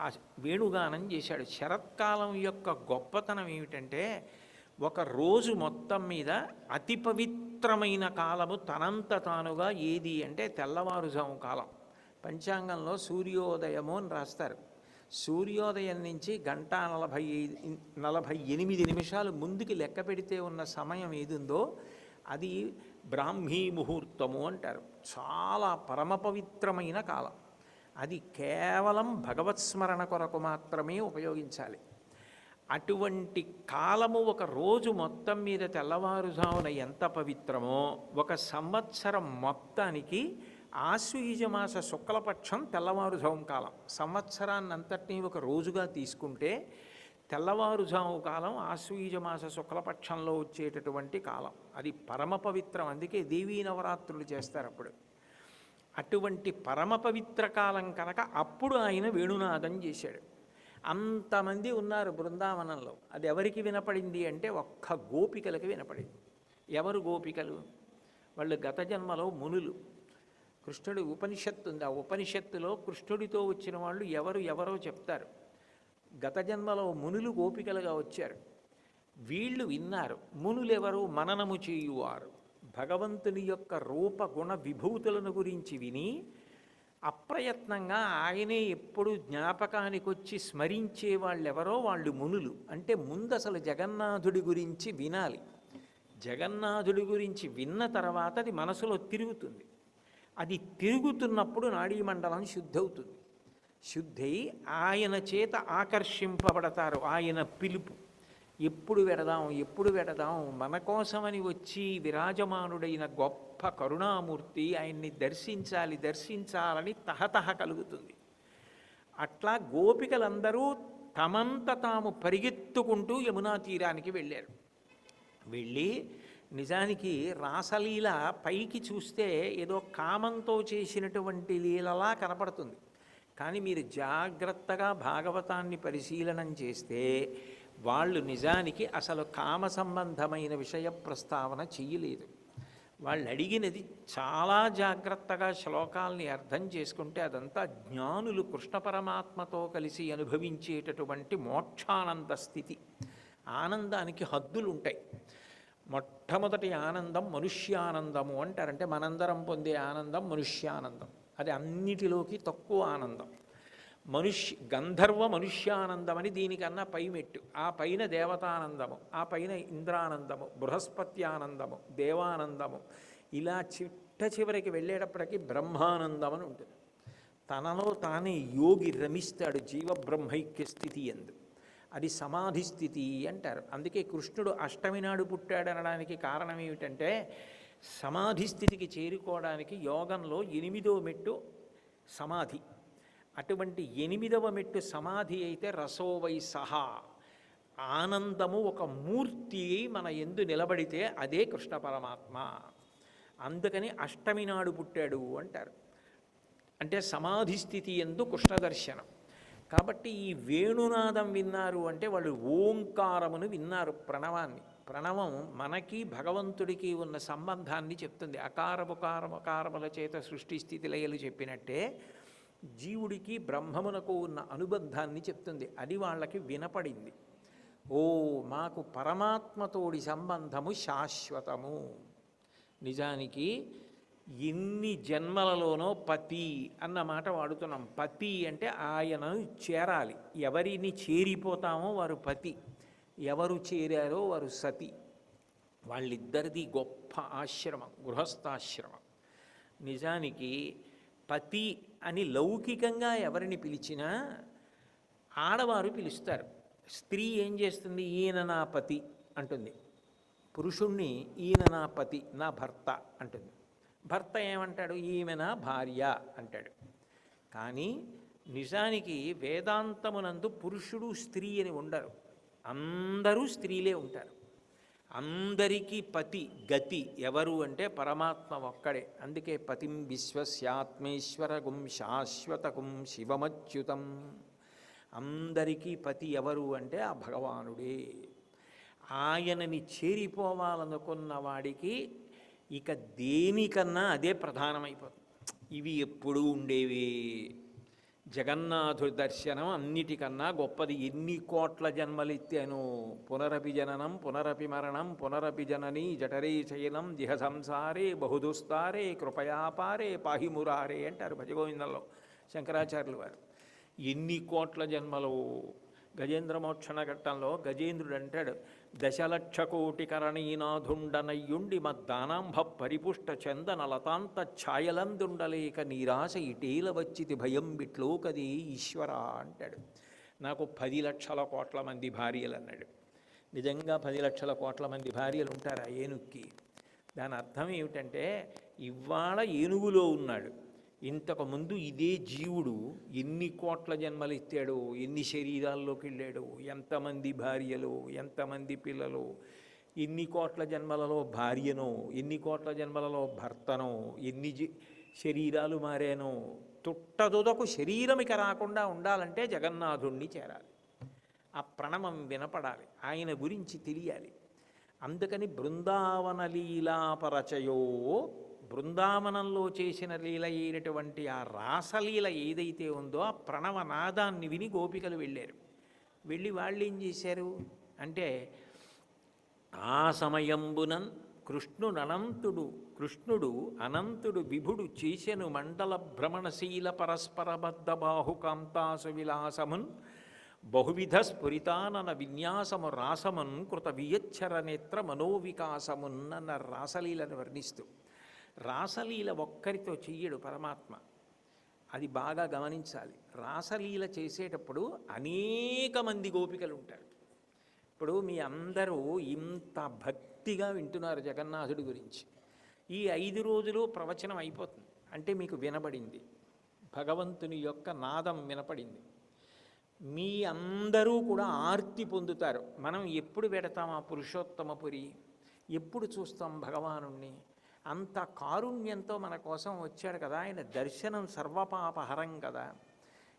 ఆ వేణుగానం చేశాడు. శరత్కాలం యొక్క గొప్పతనం ఏమిటంటే ఒక రోజు మొత్తం మీద అతి పవిత్రమైన కాలము తనంత తానుగా ఏది అంటే తెల్లవారుజాము కాలం. పంచాంగంలో సూర్యోదయము అని రాస్తారు. సూర్యోదయం నుంచి 1:48 ముందుకి లెక్క పెడితే ఉన్న సమయం ఏదుందో అది బ్రాహ్మీ ముహూర్తము అంటారు. చాలా పరమ పవిత్రమైన కాలం. అది కేవలం భగవత్స్మరణ కొరకు మాత్రమే ఉపయోగించాలి. అటువంటి కాలము ఒక రోజు మొత్తం మీద తెల్లవారుజామున ఎంత పవిత్రమో, ఒక సంవత్సరం మొత్తానికి ఆశ్వయుజమాస శుక్లపక్షం తెల్లవారుజాము కాలం. సంవత్సరాన్ని అంతటినీ ఒక రోజుగా తీసుకుంటే తెల్లవారుజాము కాలం ఆశ్వయుజమాస శుక్లపక్షంలో వచ్చేటటువంటి కాలం. అది పరమ పవిత్రం. అందుకే దేవీ నవరాత్రులు చేస్తారు అప్పుడు. అటువంటి పరమ పవిత్ర కాలం కనుక అప్పుడు ఆయన వేణునాదం చేశాడు. అంతమంది ఉన్నారు బృందావనంలో. అది ఎవరికి వినపడింది అంటే ఒక్క గోపికలకి వినపడింది. ఎవరు గోపికలు? వాళ్ళు గత జన్మలో మునులు. కృష్ణుడి ఉపనిషత్తు ఉంది, ఆ ఉపనిషత్తులో కృష్ణుడితో వచ్చిన వాళ్ళు ఎవరో చెప్తారు. గత జన్మలో మునులు గోపికలుగా వచ్చారు. వీళ్ళు విన్నారు. మునులెవరు? మననము చేయువారు. భగవంతుని యొక్క రూప గుణ విభూతులను గురించి విని అప్రయత్నంగా ఆయనే ఎప్పుడు జ్ఞాపకానికి వచ్చి స్మరించే వాళ్ళెవరో వాళ్ళు మునులు. అంటే ముందు అసలు జగన్నాథుడి గురించి వినాలి. జగన్నాథుడి గురించి విన్న తర్వాత అది మనసులో తిరుగుతుంది. అది తిరుగుతున్నప్పుడు నాడీమండలం శుద్ధవుతుంది. శుద్ధై ఆయన చేత ఆకర్షింపబడతారు. ఆయన పిలుపు, ఎప్పుడు వెడదాం, మన కోసమని వచ్చి విరాజమానుడైన గొప్ప కరుణామూర్తి, ఆయన్ని దర్శించాలని తహతహ కలుగుతుంది. అట్లా గోపికలందరూ తమంత తాము పరిగెత్తుకుంటూ యమునా తీరానికి వెళ్ళారు. వెళ్ళి నిజానికి రాసలీల పైకి చూస్తే ఏదో కామంతో చేసినటువంటి లీలలా కనపడుతుంది. కానీ మీరు జాగ్రత్తగా భాగవతాన్ని పరిశీలనం చేస్తే వాళ్ళు నిజానికి అసలు కామ సంబంధమైన విషయ ప్రస్తావన చెయ్యలేదు. వాళ్ళు అడిగినది చాలా జాగ్రత్తగా శ్లోకాల్ని అర్థం చేసుకుంటే అదంతా జ్ఞానులు కృష్ణ పరమాత్మతో కలిసి అనుభవించేటటువంటి మోక్షానంద స్థితి. ఆనందానికి హద్దులు ఉంటాయి. మొట్టమొదటి ఆనందం మనుష్యానందము అంటారంటే మనందరం పొందే ఆనందం మనుష్యానందం. అది అన్నిటిలోకి తక్కువ ఆనందం. గంధర్వ మనుష్యానందం అని దీనికన్నా పైమెట్టు. ఆ పైన దేవతానందము, ఆ పైన ఇంద్రానందము, బృహస్పత్యానందము, దేవానందము, ఇలా చివరికి వెళ్ళేటప్పటికీ బ్రహ్మానందం అని ఉంటుంది. తనలో తానే యోగి రమిస్తాడు జీవబ్రహ్మైక్య స్థితి ఎందు. అది సమాధి స్థితి అంటారు. అందుకే కృష్ణుడు అష్టమి నాడు పుట్టాడు అనడానికి కారణం ఏమిటంటే సమాధి స్థితికి చేరుకోవడానికి యోగంలో 8వ మెట్టు సమాధి. అటువంటి 8వ మెట్టు సమాధి అయితే రసోవై సహా, ఆనందము ఒక మూర్తి మన ఎందు నిలబడితే అదే కృష్ణ పరమాత్మ. అందుకని అష్టమి నాడు పుట్టాడు అంటారు. అంటే సమాధి స్థితి ఎందు కృష్ణ దర్శనం. కాబట్టి ఈ వేణునాదం విన్నారు అంటే వాళ్ళు ఓంకారమును విన్నారు, ప్రణవాన్ని. ప్రణవం మనకి భగవంతుడికి ఉన్న సంబంధాన్ని చెప్తుంది. అకారముల చేత సృష్టి స్థితి లయలు చెప్పినట్టే జీవుడికి బ్రహ్మమునకు ఉన్న అనుబంధాన్ని చెప్తుంది. అది వాళ్ళకి వినపడింది. ఓ, మాకు పరమాత్మతోడి సంబంధము శాశ్వతము. నిజానికి ఎన్ని జన్మలలోనో పతి అన్న మాట వాడుతున్నాం. పతి అంటే ఆయనను చేరాలి. ఎవరిని చేరిపోతామో వారు పతి, ఎవరు చేరారో వారు సతి. వాళ్ళిద్దరిది గొప్ప ఆశ్రమం, గృహస్థాశ్రమం. నిజానికి పతి అని లౌకికంగా ఎవరిని పిలిచినా ఆడవారు పిలుస్తారు. స్త్రీ ఏం చేస్తుంది? ఈయన నా పతి అంటుంది. పురుషుణ్ణి ఈయన నా పతి, నా భర్త అంటుంది. భర్త ఏమంటాడు? ఈమె నా భార్య అంటాడు. కానీ నిజానికి వేదాంతమునందు పురుషుడు స్త్రీ అని ఉండరు. అందరూ స్త్రీలే ఉంటారు. అందరికీ పతి గతి ఎవరు అంటే పరమాత్మ ఒక్కడే. అందుకే పతిం విశ్వస్యాత్మేశ్వరగుం శాశ్వతకుం శివమచ్యుతం. అందరికీ పతి ఎవరు అంటే ఆ భగవానుడే. ఆయనని చేరిపోవాలనుకున్న వాడికి ఇక దేనికన్నా అదే ప్రధానమైపోతుంది. ఇవి ఎప్పుడూ ఉండేవి. జగన్నాథుడి దర్శనం అన్నిటికన్నా గొప్పది. ఎన్ని కోట్ల జన్మలెత్తాను. పునరపి జననం పునరపి మరణం పునరపి జనని జఠరే శయనం జిహ సంసారే బహుదుస్తారే కృపయాపారే పాహిమురారే అంటారు భజగోవిందంలో శంకరాచార్యులు వారు. ఎన్ని కోట్ల జన్మలు. గజేంద్రమోక్షణ ఘట్టంలో గజేంద్రుడు అంటాడు, 1,00,00,000,000 కరణీనాథుండనయ్యుండి మద్దానాంభ పరిపుష్ట చందన లతాంత ఛాయలందుండలేక నీరాశ ఇటేల వచ్చితి భయం బిట్లోకది ఈశ్వర అంటాడు. నాకు 10,00,00,000,000 మంది భార్యలు అన్నాడు. నిజంగా 10,00,00,000,000 మంది భార్యలు ఉంటారు ఆ ఏనుక్కి. దాని అర్థం ఏమిటంటే ఇవాళ ఏనుగులో ఉన్నాడు. ఇంతకుముందు ఇదే జీవుడు ఎన్ని కోట్ల జన్మలు ఎత్తాడో, ఎన్ని శరీరాల్లోకి వెళ్ళాడో, ఎంతమంది భార్యలు, ఎంతమంది పిల్లలు, ఎన్ని కోట్ల జన్మలలో భార్యనో, ఎన్ని కోట్ల జన్మలలో భర్తనో, ఎన్ని శరీరాలు మారానో. తుట్టదుదకు శరీరమిక రాకుండా ఉండాలంటే జగన్నాథుణ్ణి చేరాలి. ఆ ప్రణవం వినపడాలి, ఆయన గురించి తెలియాలి. అందుకని బృందావన లీలాపరచయో, బృందావనంలో చేసిన లీల అయినటువంటి ఆ రాసలీల ఏదైతే ఉందో ఆ ప్రణవనాదాన్ని విని గోపికలు వెళ్ళారు. వెళ్ళి వాళ్ళు ఏం చేశారు అంటే, ఆ సమయంబునన్ కృష్ణుడు అనంతుడు విభుడు చేసెను మండల భ్రమణశీల పరస్పరబద్ధ బాహుకాంతాసు విలాసమున్ బహువిధ స్ఫురితానన విన్యాసము రాసమున్ కృత వియచ్చర నేత్ర మనోవికాసమున్ అన్న రాసలీలను వర్ణిస్తూ, రాసలీల ఒక్కరితో చెయ్యడు పరమాత్మ, అది బాగా గమనించాలి. రాసలీల చేసేటప్పుడు అనేక మంది గోపికలు ఉంటారు. ఇప్పుడు మీ అందరూ ఇంత భక్తిగా వింటున్నారు జగన్నాథుడి గురించి. ఈ 5 రోజులు ప్రవచనం అయిపోతుంది అంటే మీకు వినబడింది, భగవంతుని యొక్క నాదం వినపడింది. మీ అందరూ కూడా ఆర్తి పొందుతారు. మనం ఎప్పుడు పెడతాం ఆ పురుషోత్తమపురి, ఎప్పుడు చూస్తాం భగవానుణ్ణి? అంత కారుణ్యంతో మన కోసం వచ్చాడు కదా, ఆయన దర్శనం సర్వపాపహరం కదా.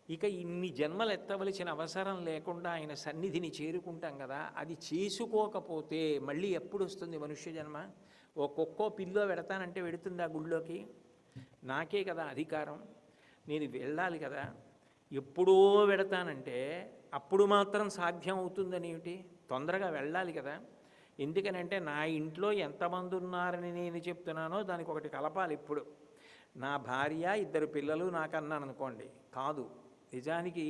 ఇక ఇన్ని జన్మలు ఎత్తవలసిన అవసరం లేకుండా ఆయన సన్నిధిని చేరుకుంటాం కదా. అది చేసుకోకపోతే మళ్ళీ ఎప్పుడు వస్తుంది మనుష్య జన్మ? ఒక్కొక్కో పిల్లో పెడతానంటే వెడుతుంది ఆ గుళ్ళోకి? నాకే కదా అధికారం, నేను వెళ్ళాలి కదా. ఎప్పుడో పెడతానంటే అప్పుడు మాత్రం సాధ్యం అవుతుందని ఏమిటి? తొందరగా వెళ్ళాలి కదా. ఎందుకనంటే నా ఇంట్లో ఎంతమంది ఉన్నారని నేను చెప్తున్నానో దానికి ఒకటి కలపాలి. ఇప్పుడు నా భార్య 2 పిల్లలు నాకన్నాను అనుకోండి, కాదు, నిజానికి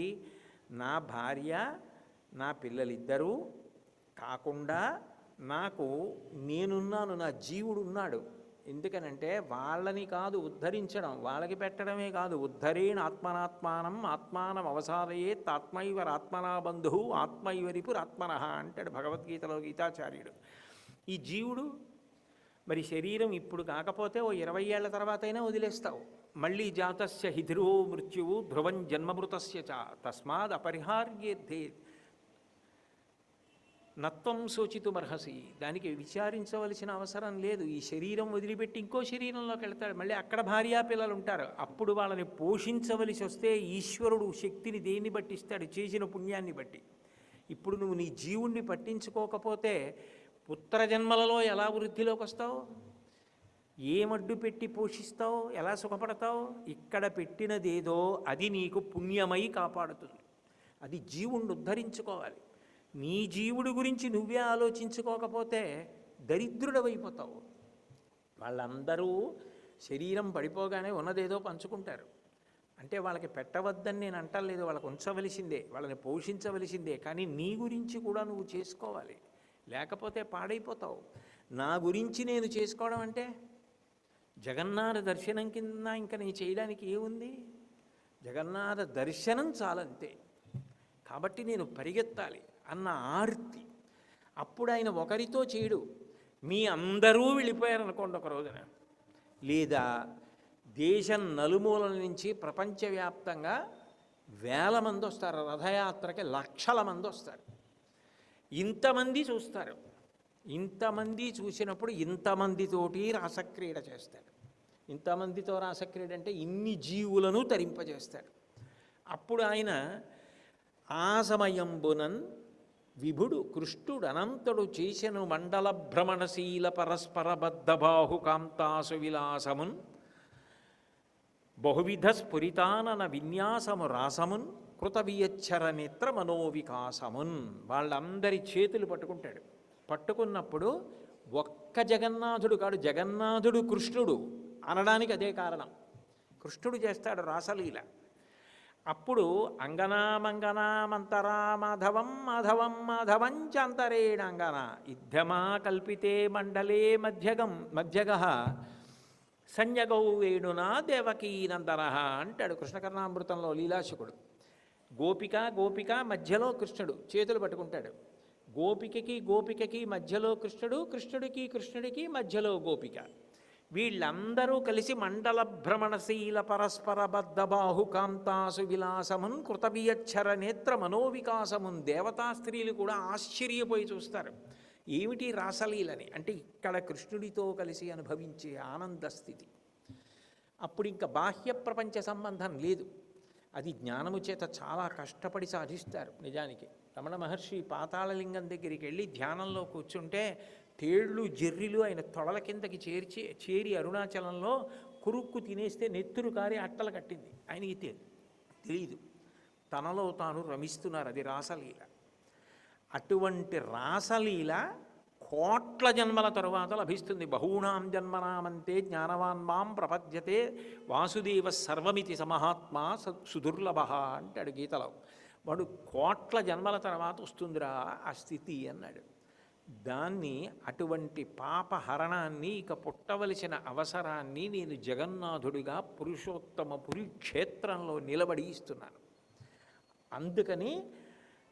నా భార్య నా పిల్లలిద్దరూ కాకుండా నాకు నేనున్నాను, నా జీవుడు ఉన్నాడు. ఎందుకనంటే వాళ్ళని కాదు ఉద్ధరించడం, వాళ్ళకి పెట్టడమే కాదు, ఉద్ధరేణ ఆత్మనాత్మానం ఆత్మానం అవసాదయేత్ ఆత్మైవరాత్మనా బంధు ఆత్మైవరిపురాత్మన అంటాడు భగవద్గీతలో గీతాచార్యుడు. ఈ జీవుడు మరి శరీరం ఇప్పుడు కాకపోతే ఓ 20 ఏళ్ల తర్వాత అయినా వదిలేస్తావు. మళ్ళీ జాతస్య హిధిరో మృత్యువు ధ్రువం జన్మమృతస్య చ తస్మాద్ అపరిహార్యేద్ధే నత్వం శోచితుమర్హసి. దానికి విచారించవలసిన అవసరం లేదు. ఈ శరీరం వదిలిపెట్టి ఇంకో శరీరంలోకి వెళ్తాడు, మళ్ళీ అక్కడ భార్యా పిల్లలు ఉంటారు. అప్పుడు వాళ్ళని పోషించవలసి వస్తే ఈశ్వరుడు శక్తిని దేన్ని బట్టి ఇస్తాడు? చేసిన పుణ్యాన్ని బట్టి. ఇప్పుడు నువ్వు నీ జీవుణ్ణి పట్టించుకోకపోతే పుత్రజన్మలలో ఎలా వృద్ధిలోకి వస్తావు? ఏమడ్డు పెట్టి పోషిస్తావు? ఎలా సుఖపడతావు? ఇక్కడ పెట్టినదేదో అది నీకు పుణ్యమై కాపాడుతుంది. అది జీవుణ్ణి ఉద్ధరించుకోవాలి. నీ జీవుడి గురించి నువ్వే ఆలోచించుకోకపోతే దరిద్రుడవైపోతావు. వాళ్ళందరూ శరీరం పడిపోగానే ఉన్నదేదో పంచుకుంటారు. అంటే వాళ్ళకి పెట్టవద్దని నేను అంటలేదు, వాళ్ళకి ఉంచవలసిందే, వాళ్ళని పోషించవలసిందే. కానీ నీ గురించి కూడా నువ్వు చేసుకోవాలి, లేకపోతే పాడైపోతావు. నా గురించి నేను చేసుకోవడం అంటే జగన్నాథ దర్శనం కింద ఇంకా నేను చేయడానికి ఏముంది? జగన్నాథ దర్శనం చాలంతే. కాబట్టి నేను పరిగెత్తాలి అన్న ఆర్తి. అప్పుడు ఆయన ఒకరితో చేయడు, మీ అందరూ వెళ్ళిపోయారనుకోండి ఒక రోజున, లేదా దేశం నలుమూలల నుంచి ప్రపంచవ్యాప్తంగా 1000 మంది వస్తారు రథయాత్రకి, లక్షల మంది వస్తారు. ఇంతమంది చూస్తారు. ఇంతమంది చూసినప్పుడు ఇంతమందితోటి రాసక్రీడ చేస్తాడు. ఇంతమందితో రాసక్రీడ అంటే ఇన్ని జీవులను తరింపజేస్తాడు. అప్పుడు ఆయన ఆ సమయంబునన్ విభుడు కృష్ణుడు అనంతుడు చేసెను మండల భ్రమణశీల పరస్పరబద్ధ బాహుకాంతాసు విలాసమున్ బహువిధ స్ఫురితానన విన్యాసము రాసమున్ కృత వియచ్చర నేత్ర మనోవికాసమున్. వాళ్ళందరి చేతులు పట్టుకుంటాడు. పట్టుకున్నప్పుడు ఒక్క జగన్నాథుడు కాడు, జగన్నాథుడు కృష్ణుడు అనడానికి అదే కారణం. కృష్ణుడు చేస్తాడు రాసలీల. అప్పుడు అంగనామంగనామంతరా మాధవం మాధవం మాధవం చాంతరేణాంగన ఇద్దమా కల్పితే మండలే మధ్యగ సంయగౌ వేణునా దేవకీనందన అంటాడు కృష్ణకర్ణామృతంలో లీలాశకుడు. గోపిక మధ్యలో కృష్ణుడు చేతులు పట్టుకుంటాడు. గోపికకి మధ్యలో కృష్ణుడు, కృష్ణుడికి మధ్యలో గోపిక. వీళ్ళందరూ కలిసి మండల భ్రమణశీల పరస్పరబద్ధ బాహుకాంతాసు విలాసమున్ కృతవియచ్చర నేత్ర మనోవికాసమున్. దేవతా స్త్రీలు కూడా ఆశ్చర్యపోయి చూస్తారు, ఏమిటి రాసలీలని. అంటే ఇక్కడ కృష్ణుడితో కలిసి అనుభవించే ఆనంద స్థితి. అప్పుడు ఇంకా బాహ్య ప్రపంచ సంబంధం లేదు. అది జ్ఞానము చేత చాలా కష్టపడి సాధిస్తారు. నిజానికి రమణ మహర్షి పాతాళలింగం దగ్గరికి వెళ్ళి ధ్యానంలో కూర్చుంటే తేళ్ళు జెర్రిలు ఆయన తొడల కిందకి చేరి అరుణాచలంలో కురుక్కు తినేస్తే నెత్తురు కారి అట్టలు కట్టింది. ఆయనకి తెలియదు, తనలో తాను రమిస్తున్నారు. అది రాసలీల. అటువంటి రాసలీల కోట్ల జన్మల తరువాత లభిస్తుంది. బహూనాం జన్మనామంతే జ్ఞానవాన్ మాం ప్రపద్యతే వాసుదేవ సర్వమితి సమహాత్మా సుదుర్లభ అంటాడు గీతలో. వాడు కోట్ల జన్మల తర్వాత వస్తుందిరా ఆ స్థితి అన్నాడు. దాన్ని, అటువంటి పాపహరణాన్ని, ఇక పుట్టవలసిన అవసరాన్ని నేను జగన్నాథుడిగా పురుషోత్తమ పురి క్షేత్రంలో నిలబడి ఇస్తున్నాను. అందుకని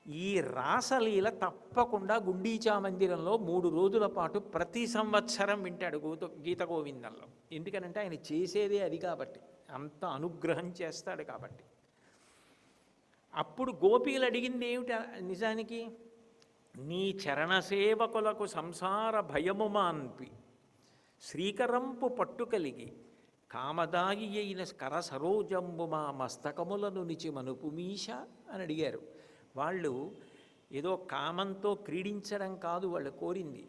ఈ రాసలీల తప్పకుండా గుండీచా మందిరంలో 3 రోజుల పాటు ప్రతి సంవత్సరం వింటాడు గీత గోవిందంలో. ఎందుకనంటే ఆయన చేసేదే అది కాబట్టి, అంత అనుగ్రహం చేస్తాడు కాబట్టి. అప్పుడు గోపీలు అడిగింది ఏమిటి నిజానికి? నీ చరణసేవకులకు సంసార భయము మాన్పి శ్రీకరంపు పట్టు కలిగి కామదాయి అయిన కర సరోజంబు మా మస్తకములను నిచి మనుపుమీష అని అడిగారు. వాళ్ళు ఏదో కామంతో క్రీడించడం కాదు వాళ్ళు కోరింది.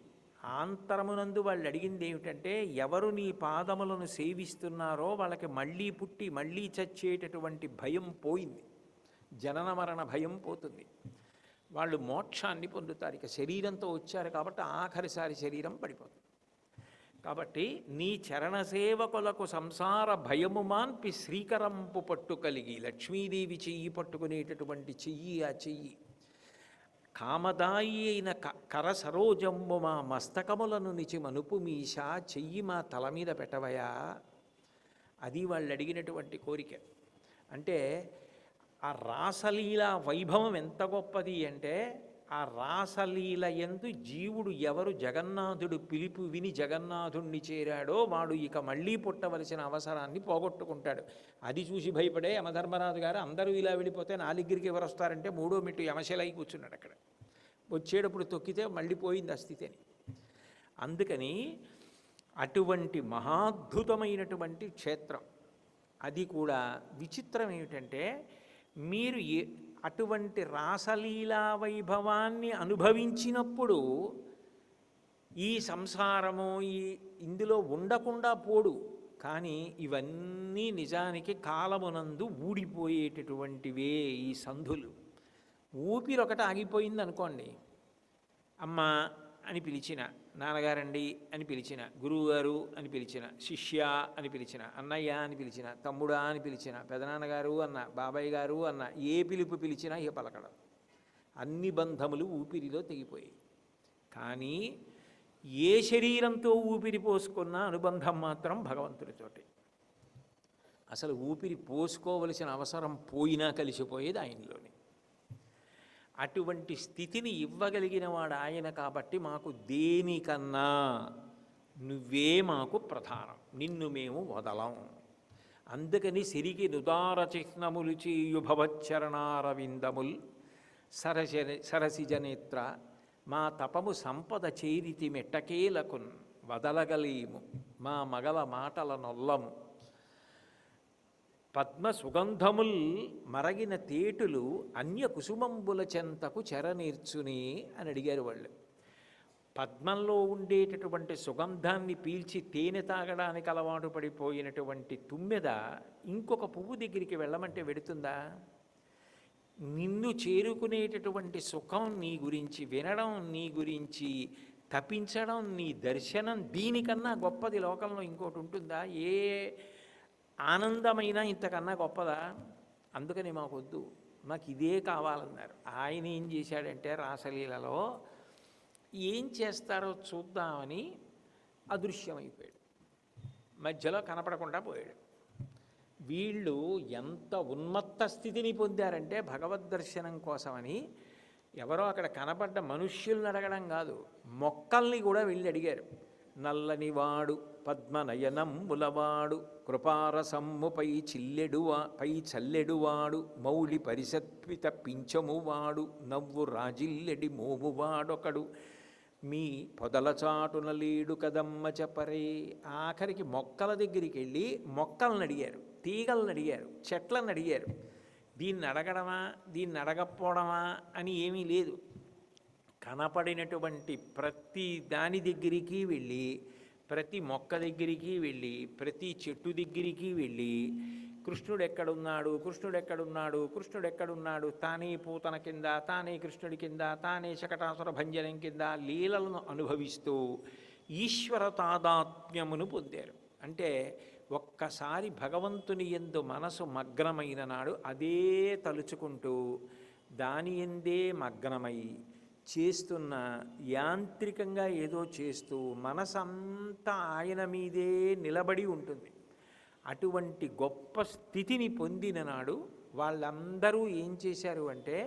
ఆంతరమునందు వాళ్ళు అడిగింది ఏమిటంటే, ఎవరు నీ పాదములను సేవిస్తున్నారో వాళ్ళకి మళ్ళీ పుట్టి మళ్ళీ చచ్చేటటువంటి భయం పోయింది, జనన మరణ భయం పోతుంది, వాళ్ళు మోక్షాన్ని పొందుతారు. ఇక శరీరంతో వచ్చారు కాబట్టి ఆఖరిసారి శరీరం పడిపోతుంది. కాబట్టి నీ చరణసేవకులకు సంసార భయము మాన్పి శ్రీకరంపు పట్టు కలిగి, లక్ష్మీదేవి చెయ్యి పట్టుకునేటటువంటి చెయ్యి, ఆ చెయ్యి కామదాయి అయిన కర సరోజంబు మా మస్తకములను నిచి మనుపు మీషా, చెయ్యి మా తల మీద పెట్టవయా. అది వాళ్ళు అడిగినటువంటి కోరిక. అంటే ఆ రాసలీల వైభవం ఎంత గొప్పది అంటే, ఆ రాసలీల యందు జీవుడు ఎవరు జగన్నాథుడు పిలుపు విని జగన్నాథుణ్ణి చేరాడో వాడు ఇక మళ్ళీ పుట్టవలసిన అవసరాన్ని పోగొట్టుకుంటాడు. అది చూసి భయపడే యమధర్మరాజు గారు అందరూ ఇలా వెళ్ళిపోతే నా దగ్గరికి ఎవరు వస్తారంటే 3వ మెట్టు యమశలై కూర్చున్నాడు అక్కడ. వచ్చేటప్పుడు తొక్కితే మళ్ళీ పోయింది ఆ స్థితి అని. అందుకని అటువంటి మహాద్భుతమైనటువంటి క్షేత్రం. అది కూడా విచిత్రం ఏమిటంటే, మీరు అటువంటి రాసలీలా వైభవాన్ని అనుభవించినప్పుడు ఈ సంసారము ఇందులో ఉండకుండా పోడు. కానీ ఇవన్నీ నిజానికి కాలమునందు ఊడిపోయేటటువంటివే ఈ సంధులు. ఊపిరి ఒకటి ఆగిపోయింది అనుకోండి, అమ్మ అని పిలిచిన, నాన్నగారండి అని పిలిచిన, గురువుగారు అని పిలిచిన, శిష్య అని పిలిచిన, అన్నయ్య అని పిలిచిన, తమ్ముడా అని పిలిచిన, పెదనాన్నగారు అన్న, బాబాయ్ గారు అన్న, ఏ పిలుపు పిలిచినా ఇక పలకడం. అన్ని బంధములు ఊపిరిలో తెగిపోయాయి. కానీ ఏ శరీరంతో ఊపిరి పోసుకున్న అనుబంధం మాత్రం భగవంతుడితోటి. అసలు ఊపిరి పోసుకోవలసిన అవసరం పోయినా కలిసిపోయేది ఆయనలోని. అటువంటి స్థితిని ఇవ్వగలిగిన వాడు ఆయన కాబట్టి మాకు దేనికన్నా నువ్వే మాకు ప్రధానం, నిన్ను మేము వదలం. అందుకని సిరికి నుదార చిహ్నములు చేయు భవచ్చరణారవిందముల్ సరసిజనేత్ర మా తపము సంపద చేరితి మెట్టకేలకున్ వదలగలేము మా మగల మాటల నొల్లము. పద్మ సుగంధముల్ మరగిన తేటులు అన్య కుసుమంబుల చెంతకు చెరనేర్చుని అని అడిగారు వాళ్ళు. పద్మంలో ఉండేటటువంటి సుగంధాన్ని పీల్చి తేనె తాగడానికి అలవాటు పడిపోయినటువంటి తుమ్మెద ఇంకొక పువ్వు దగ్గరికి వెళ్ళమంటే వెడుతుందా? నిన్ను చేరుకునేటటువంటి సుఖం నీ గురించి వినడం, నీ గురించి తపించడం, నీ దర్శనం, దీనికన్నా గొప్పది లోకంలో ఇంకోటి ఉంటుందా? ఏ ఆనందమైనా ఇంతకన్నా గొప్పదా? అందుకని మాకొద్దు, మాకు ఇదే కావాలన్నారు. ఆయన ఏం చేశాడంటే రాసలీలలో ఏం చేస్తారో చూద్దామని అదృశ్యమైపోయాడు, మధ్యలో కనపడకుండా పోయాడు. వీళ్ళు ఎంత ఉన్మత్త స్థితిని పొందారంటే భగవద్దర్శనం కోసమని ఎవరో అక్కడ కనపడ్డ మనుష్యుల్ని అడగడం కాదు, మొక్కల్ని కూడా వెళ్ళి అడిగారు. నల్లనివాడు పద్మనయనంబులవాడు కృపారసమ్ముపై చల్లెడువాడు మౌళి పరిసత్విత పింఛమువాడు నవ్వు రాజిల్లెడి మోమువాడొకడు మీ పొదలచాటున లేడు కదమ్మ చెప్పరే. ఆఖరికి మొక్కల దగ్గరికి వెళ్ళి మొక్కలను అడిగారు, తీగలను అడిగారు, చెట్లను అడిగారు. దీన్ని అడగడమా దీన్ని అడగకపోవడమా అని ఏమీ లేదు. కనపడినటువంటి ప్రతి దాని దగ్గరికి వెళ్ళి, ప్రతి మొక్క దగ్గరికి వెళ్ళి, ప్రతి చెట్టు దగ్గరికి వెళ్ళి కృష్ణుడు ఎక్కడున్నాడు, కృష్ణుడు ఎక్కడున్నాడు, కృష్ణుడు ఎక్కడున్నాడు, తానే పూతన కింద, తానే కృష్ణుడి కింద, తానే శకటాసుర భంజనం కింద లీలలను అనుభవిస్తూ ఈశ్వర తాదాత్మ్యమును పొందారు. అంటే ఒక్కసారి భగవంతుని యందు మనసు మగ్నమైన నాడు అదే తలుచుకుంటూ దాని ఎందే మగ్నమై చేస్తున్న యాంత్రికంగా ఏదో చేస్తూ మనసంతా ఆయన మీదే నిలబడి ఉంటుంది. అటువంటి గొప్ప స్థితిని పొందిన నాడు వాళ్ళందరూ ఏం చేశారు అంటే,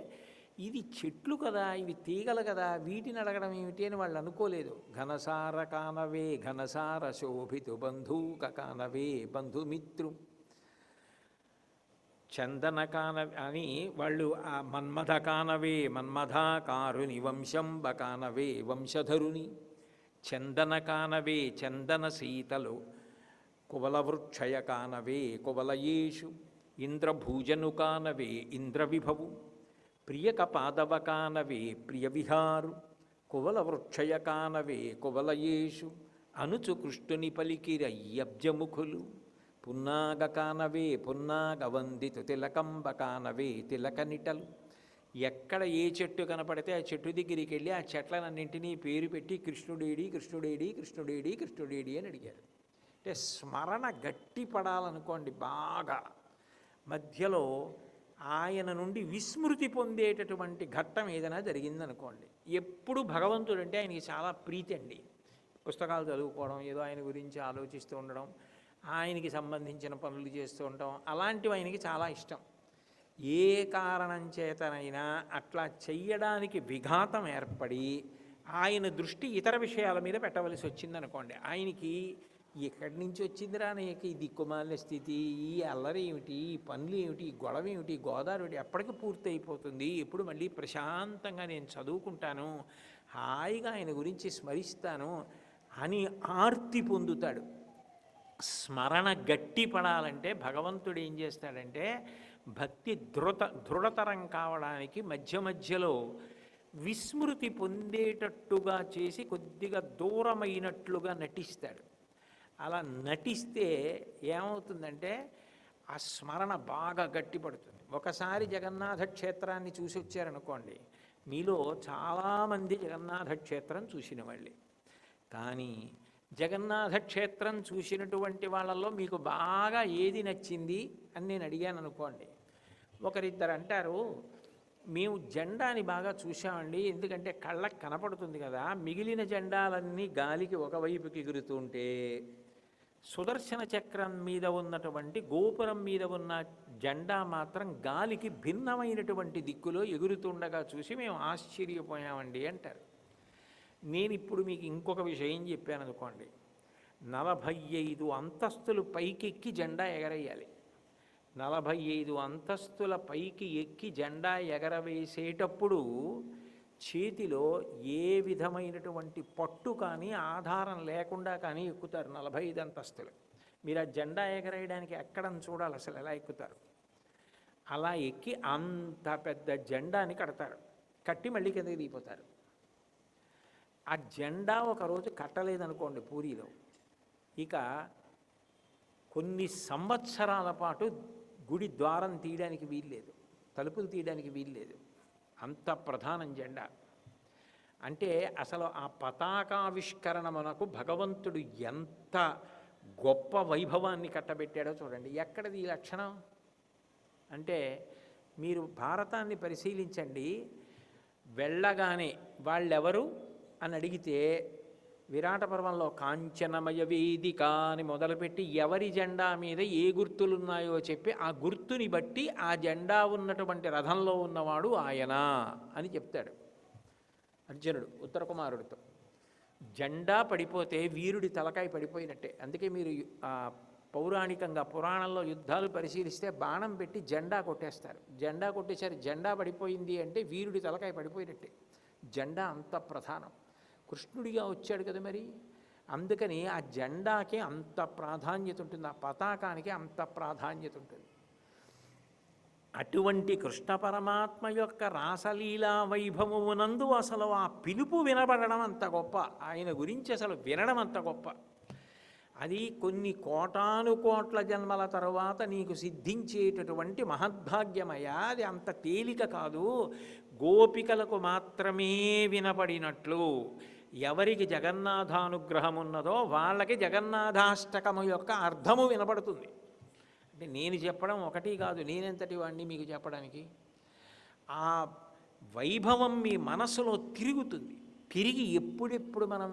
ఇది చెట్లు కదా, ఇవి తీగలు కదా, వీటిని అడగడం ఏమిటి అని వాళ్ళు అనుకోలేదు. ఘనసార కానవే ఘనసార శోభితు బంధూక కానవే బంధుమిత్రు చందన కానవే అని వాళ్ళు ఆ మన్మథ కానవే మన్మథాకారుని వంశంబ కానవే వంశధరుని చందన కానవే చందన సీతలు కువలవృక్షయ కానవే కువలయేషు ఇంద్రభూజను కానవే ఇంద్రవిభవు ప్రియక పాదవ కానవే ప్రియవిహారు కువలవృక్షయ కానవే కువలయేషు అనుచు కృష్ణుని పలికిరయ్యబ్జముఖులు పున్నాగ కానవే పున్నాగ వందితు తిలకంబ కానవే తిలకనిటలు. ఎక్కడ ఏ చెట్టు కనపడితే ఆ చెట్టు దగ్గరికి వెళ్ళి ఆ చెట్లనన్నింటినీ పేరు పెట్టి కృష్ణుడేడి కృష్ణుడేడి కృష్ణుడేడి కృష్ణుడేడి అని అడిగారు. అంటే స్మరణ గట్టి పడాలనుకోండి బాగా, మధ్యలో ఆయన నుండి విస్మృతి పొందేటటువంటి ఘట్టం ఏదైనా జరిగిందనుకోండి. ఎప్పుడు భగవంతుడు అంటే ఆయనకి చాలా ప్రీతి అండి. పుస్తకాలు చదువుకోవడం, ఏదో ఆయన గురించి ఆలోచిస్తూ ఉండడం, ఆయనకి సంబంధించిన పనులు చేస్తూ ఉండడం, అలాంటివి ఆయనకి చాలా ఇష్టం. ఏ కారణం చేతనైనా అట్లా చెయ్యడానికి విఘాతం ఏర్పడి ఆయన దృష్టి ఇతర విషయాల మీద పెట్టవలసి వచ్చిందనుకోండి, ఆయనకి ఎక్కడి నుంచి వచ్చిందిరా నీకు ఈ దిక్కుమాలిన స్థితి, ఈ అల్లరి ఏమిటి, ఈ పనులు ఏమిటి, ఈ గొడవ ఏమిటి, గోదావరి ఏమిటి, ఎప్పటికి పూర్తి అయిపోతుంది, ఎప్పుడు మళ్ళీ ప్రశాంతంగా నేను చదువుకుంటాను, హాయిగా ఆయన గురించి స్మరిస్తాను అని ఆర్తి పొందుతాడు. స్మరణ గట్టి పడాలంటే భగవంతుడు ఏం చేస్తాడంటే, భక్తి దృఢతరం కావడానికి మధ్య మధ్యలో విస్మృతి పొందేటట్టుగా చేసి కొద్దిగా దూరమైనట్లుగా నటిస్తాడు. అలా నటిస్తే ఏమవుతుందంటే ఆ స్మరణ బాగా గట్టిపడుతుంది. ఒకసారి జగన్నాథ క్షేత్రాన్ని చూసి వచ్చారనుకోండి, మీలో చాలామంది జగన్నాథ క్షేత్రం చూసిన వాళ్ళే. కానీ జగన్నాథ క్షేత్రం చూసినటువంటి వాళ్ళల్లో మీకు బాగా ఏది నచ్చింది అని నేను అడిగాను అనుకోండి, ఒకరిద్దరు అంటారు, మేము జెండాని బాగా చూసామండి, ఎందుకంటే కళ్ళకు కనపడుతుంది కదా, మిగిలిన జెండాలన్నీ గాలికి ఒకవైపుకి ఎగురుతుంటే సుదర్శన చక్రం మీద ఉన్నటువంటి గోపురం మీద ఉన్న జెండా మాత్రం గాలికి భిన్నమైనటువంటి దిక్కులో ఎగురుతుండగా చూసి మేము ఆశ్చర్యపోయామండి అంటారు. నేను ఇప్పుడు మీకు ఇంకొక విషయం చెప్పాను అనుకోండి, 45 అంతస్తులు పైకెక్కి జెండా ఎగరేయాలి. 45 అంతస్తుల పైకి ఎక్కి జెండా ఎగరవేసేటప్పుడు చేతిలో ఏ విధమైనటువంటి పట్టు కానీ ఆధారం లేకుండా కానీ ఎక్కుతారు 45 అంతస్తులు. మీరు ఆ జెండా ఎగరేయడానికి ఎక్కడని చూడాలి, అసలు ఎలా ఎక్కుతారు. అలా ఎక్కి అంత పెద్ద జెండాని కడతారు, కట్టి మళ్ళీ కిందకి దిగిపోతారు. ఆ జెండా ఒకరోజు కట్టలేదనుకోండి పూరిలో, ఇక కొన్ని సంవత్సరాల పాటు గుడి ద్వారం తీయడానికి వీల్లేదు, తలుపులు తీయడానికి వీల్లేదు, అంత ప్రధానం జెండా. అంటే అసలు ఆ పతాకావిష్కరణ మనకు భగవంతుడు ఎంత గొప్ప వైభవాన్ని కట్టబెట్టాడో చూడండి. ఎక్కడిది ఈ లక్షణం అంటే, మీరు భారతాన్ని పరిశీలించండి. వెళ్ళగానే వాళ్ళెవరు అని అడిగితే విరాట పర్వంలో కాంచనమయ వేదిక అని మొదలుపెట్టి ఎవరి జెండా మీద ఏ గుర్తులున్నాయో చెప్పి ఆ గుర్తుని బట్టి ఆ జెండా ఉన్నటువంటి రథంలో ఉన్నవాడు ఆయన అని చెప్తాడు అర్జునుడు ఉత్తర కుమారుడితో. జెండా పడిపోతే వీరుడి తలకాయ పడిపోయినట్టే. అందుకే మీరు పౌరాణికంగా పురాణంలో యుద్ధాలు పరిశీలిస్తే బాణం పెట్టి జెండా కొట్టేస్తారు. జెండా కొట్టేసరి జెండా పడిపోయింది అంటే వీరుడి తలకాయ పడిపోయినట్టే. జెండా అంత ప్రధానం. కృష్ణుడిగా వచ్చాడు కదా మరి, అందుకని ఆ జెండాకి అంత ప్రాధాన్యత ఉంటుంది, ఆ పతాకానికి అంత ప్రాధాన్యత ఉంటుంది. అటువంటి కృష్ణ పరమాత్మ యొక్క రాసలీలా వైభవమునందు అసలు ఆ పిలుపు వినబడడం అంత గొప్ప, ఆయన గురించి అసలు వినడం అంత గొప్ప. అది కొన్ని కోటాను కోట్ల జన్మల తరువాత నీకు సిద్ధించేటటువంటి మహద్భాగ్యమయ్యా. అది అంత తేలిక కాదు. గోపికలకు మాత్రమే వినపడినట్లు ఎవరికి జగన్నాథానుగ్రహం ఉన్నదో వాళ్ళకి జగన్నాథాష్టకము యొక్క అర్థము వినపడుతుంది. అంటే నేను చెప్పడం ఒకటి కాదు, నేనెంతటి వాడిని మీకు చెప్పడానికి. ఆ వైభవం మీ మనసులో తిరుగుతుంది. తిరిగి ఎప్పుడెప్పుడు మనం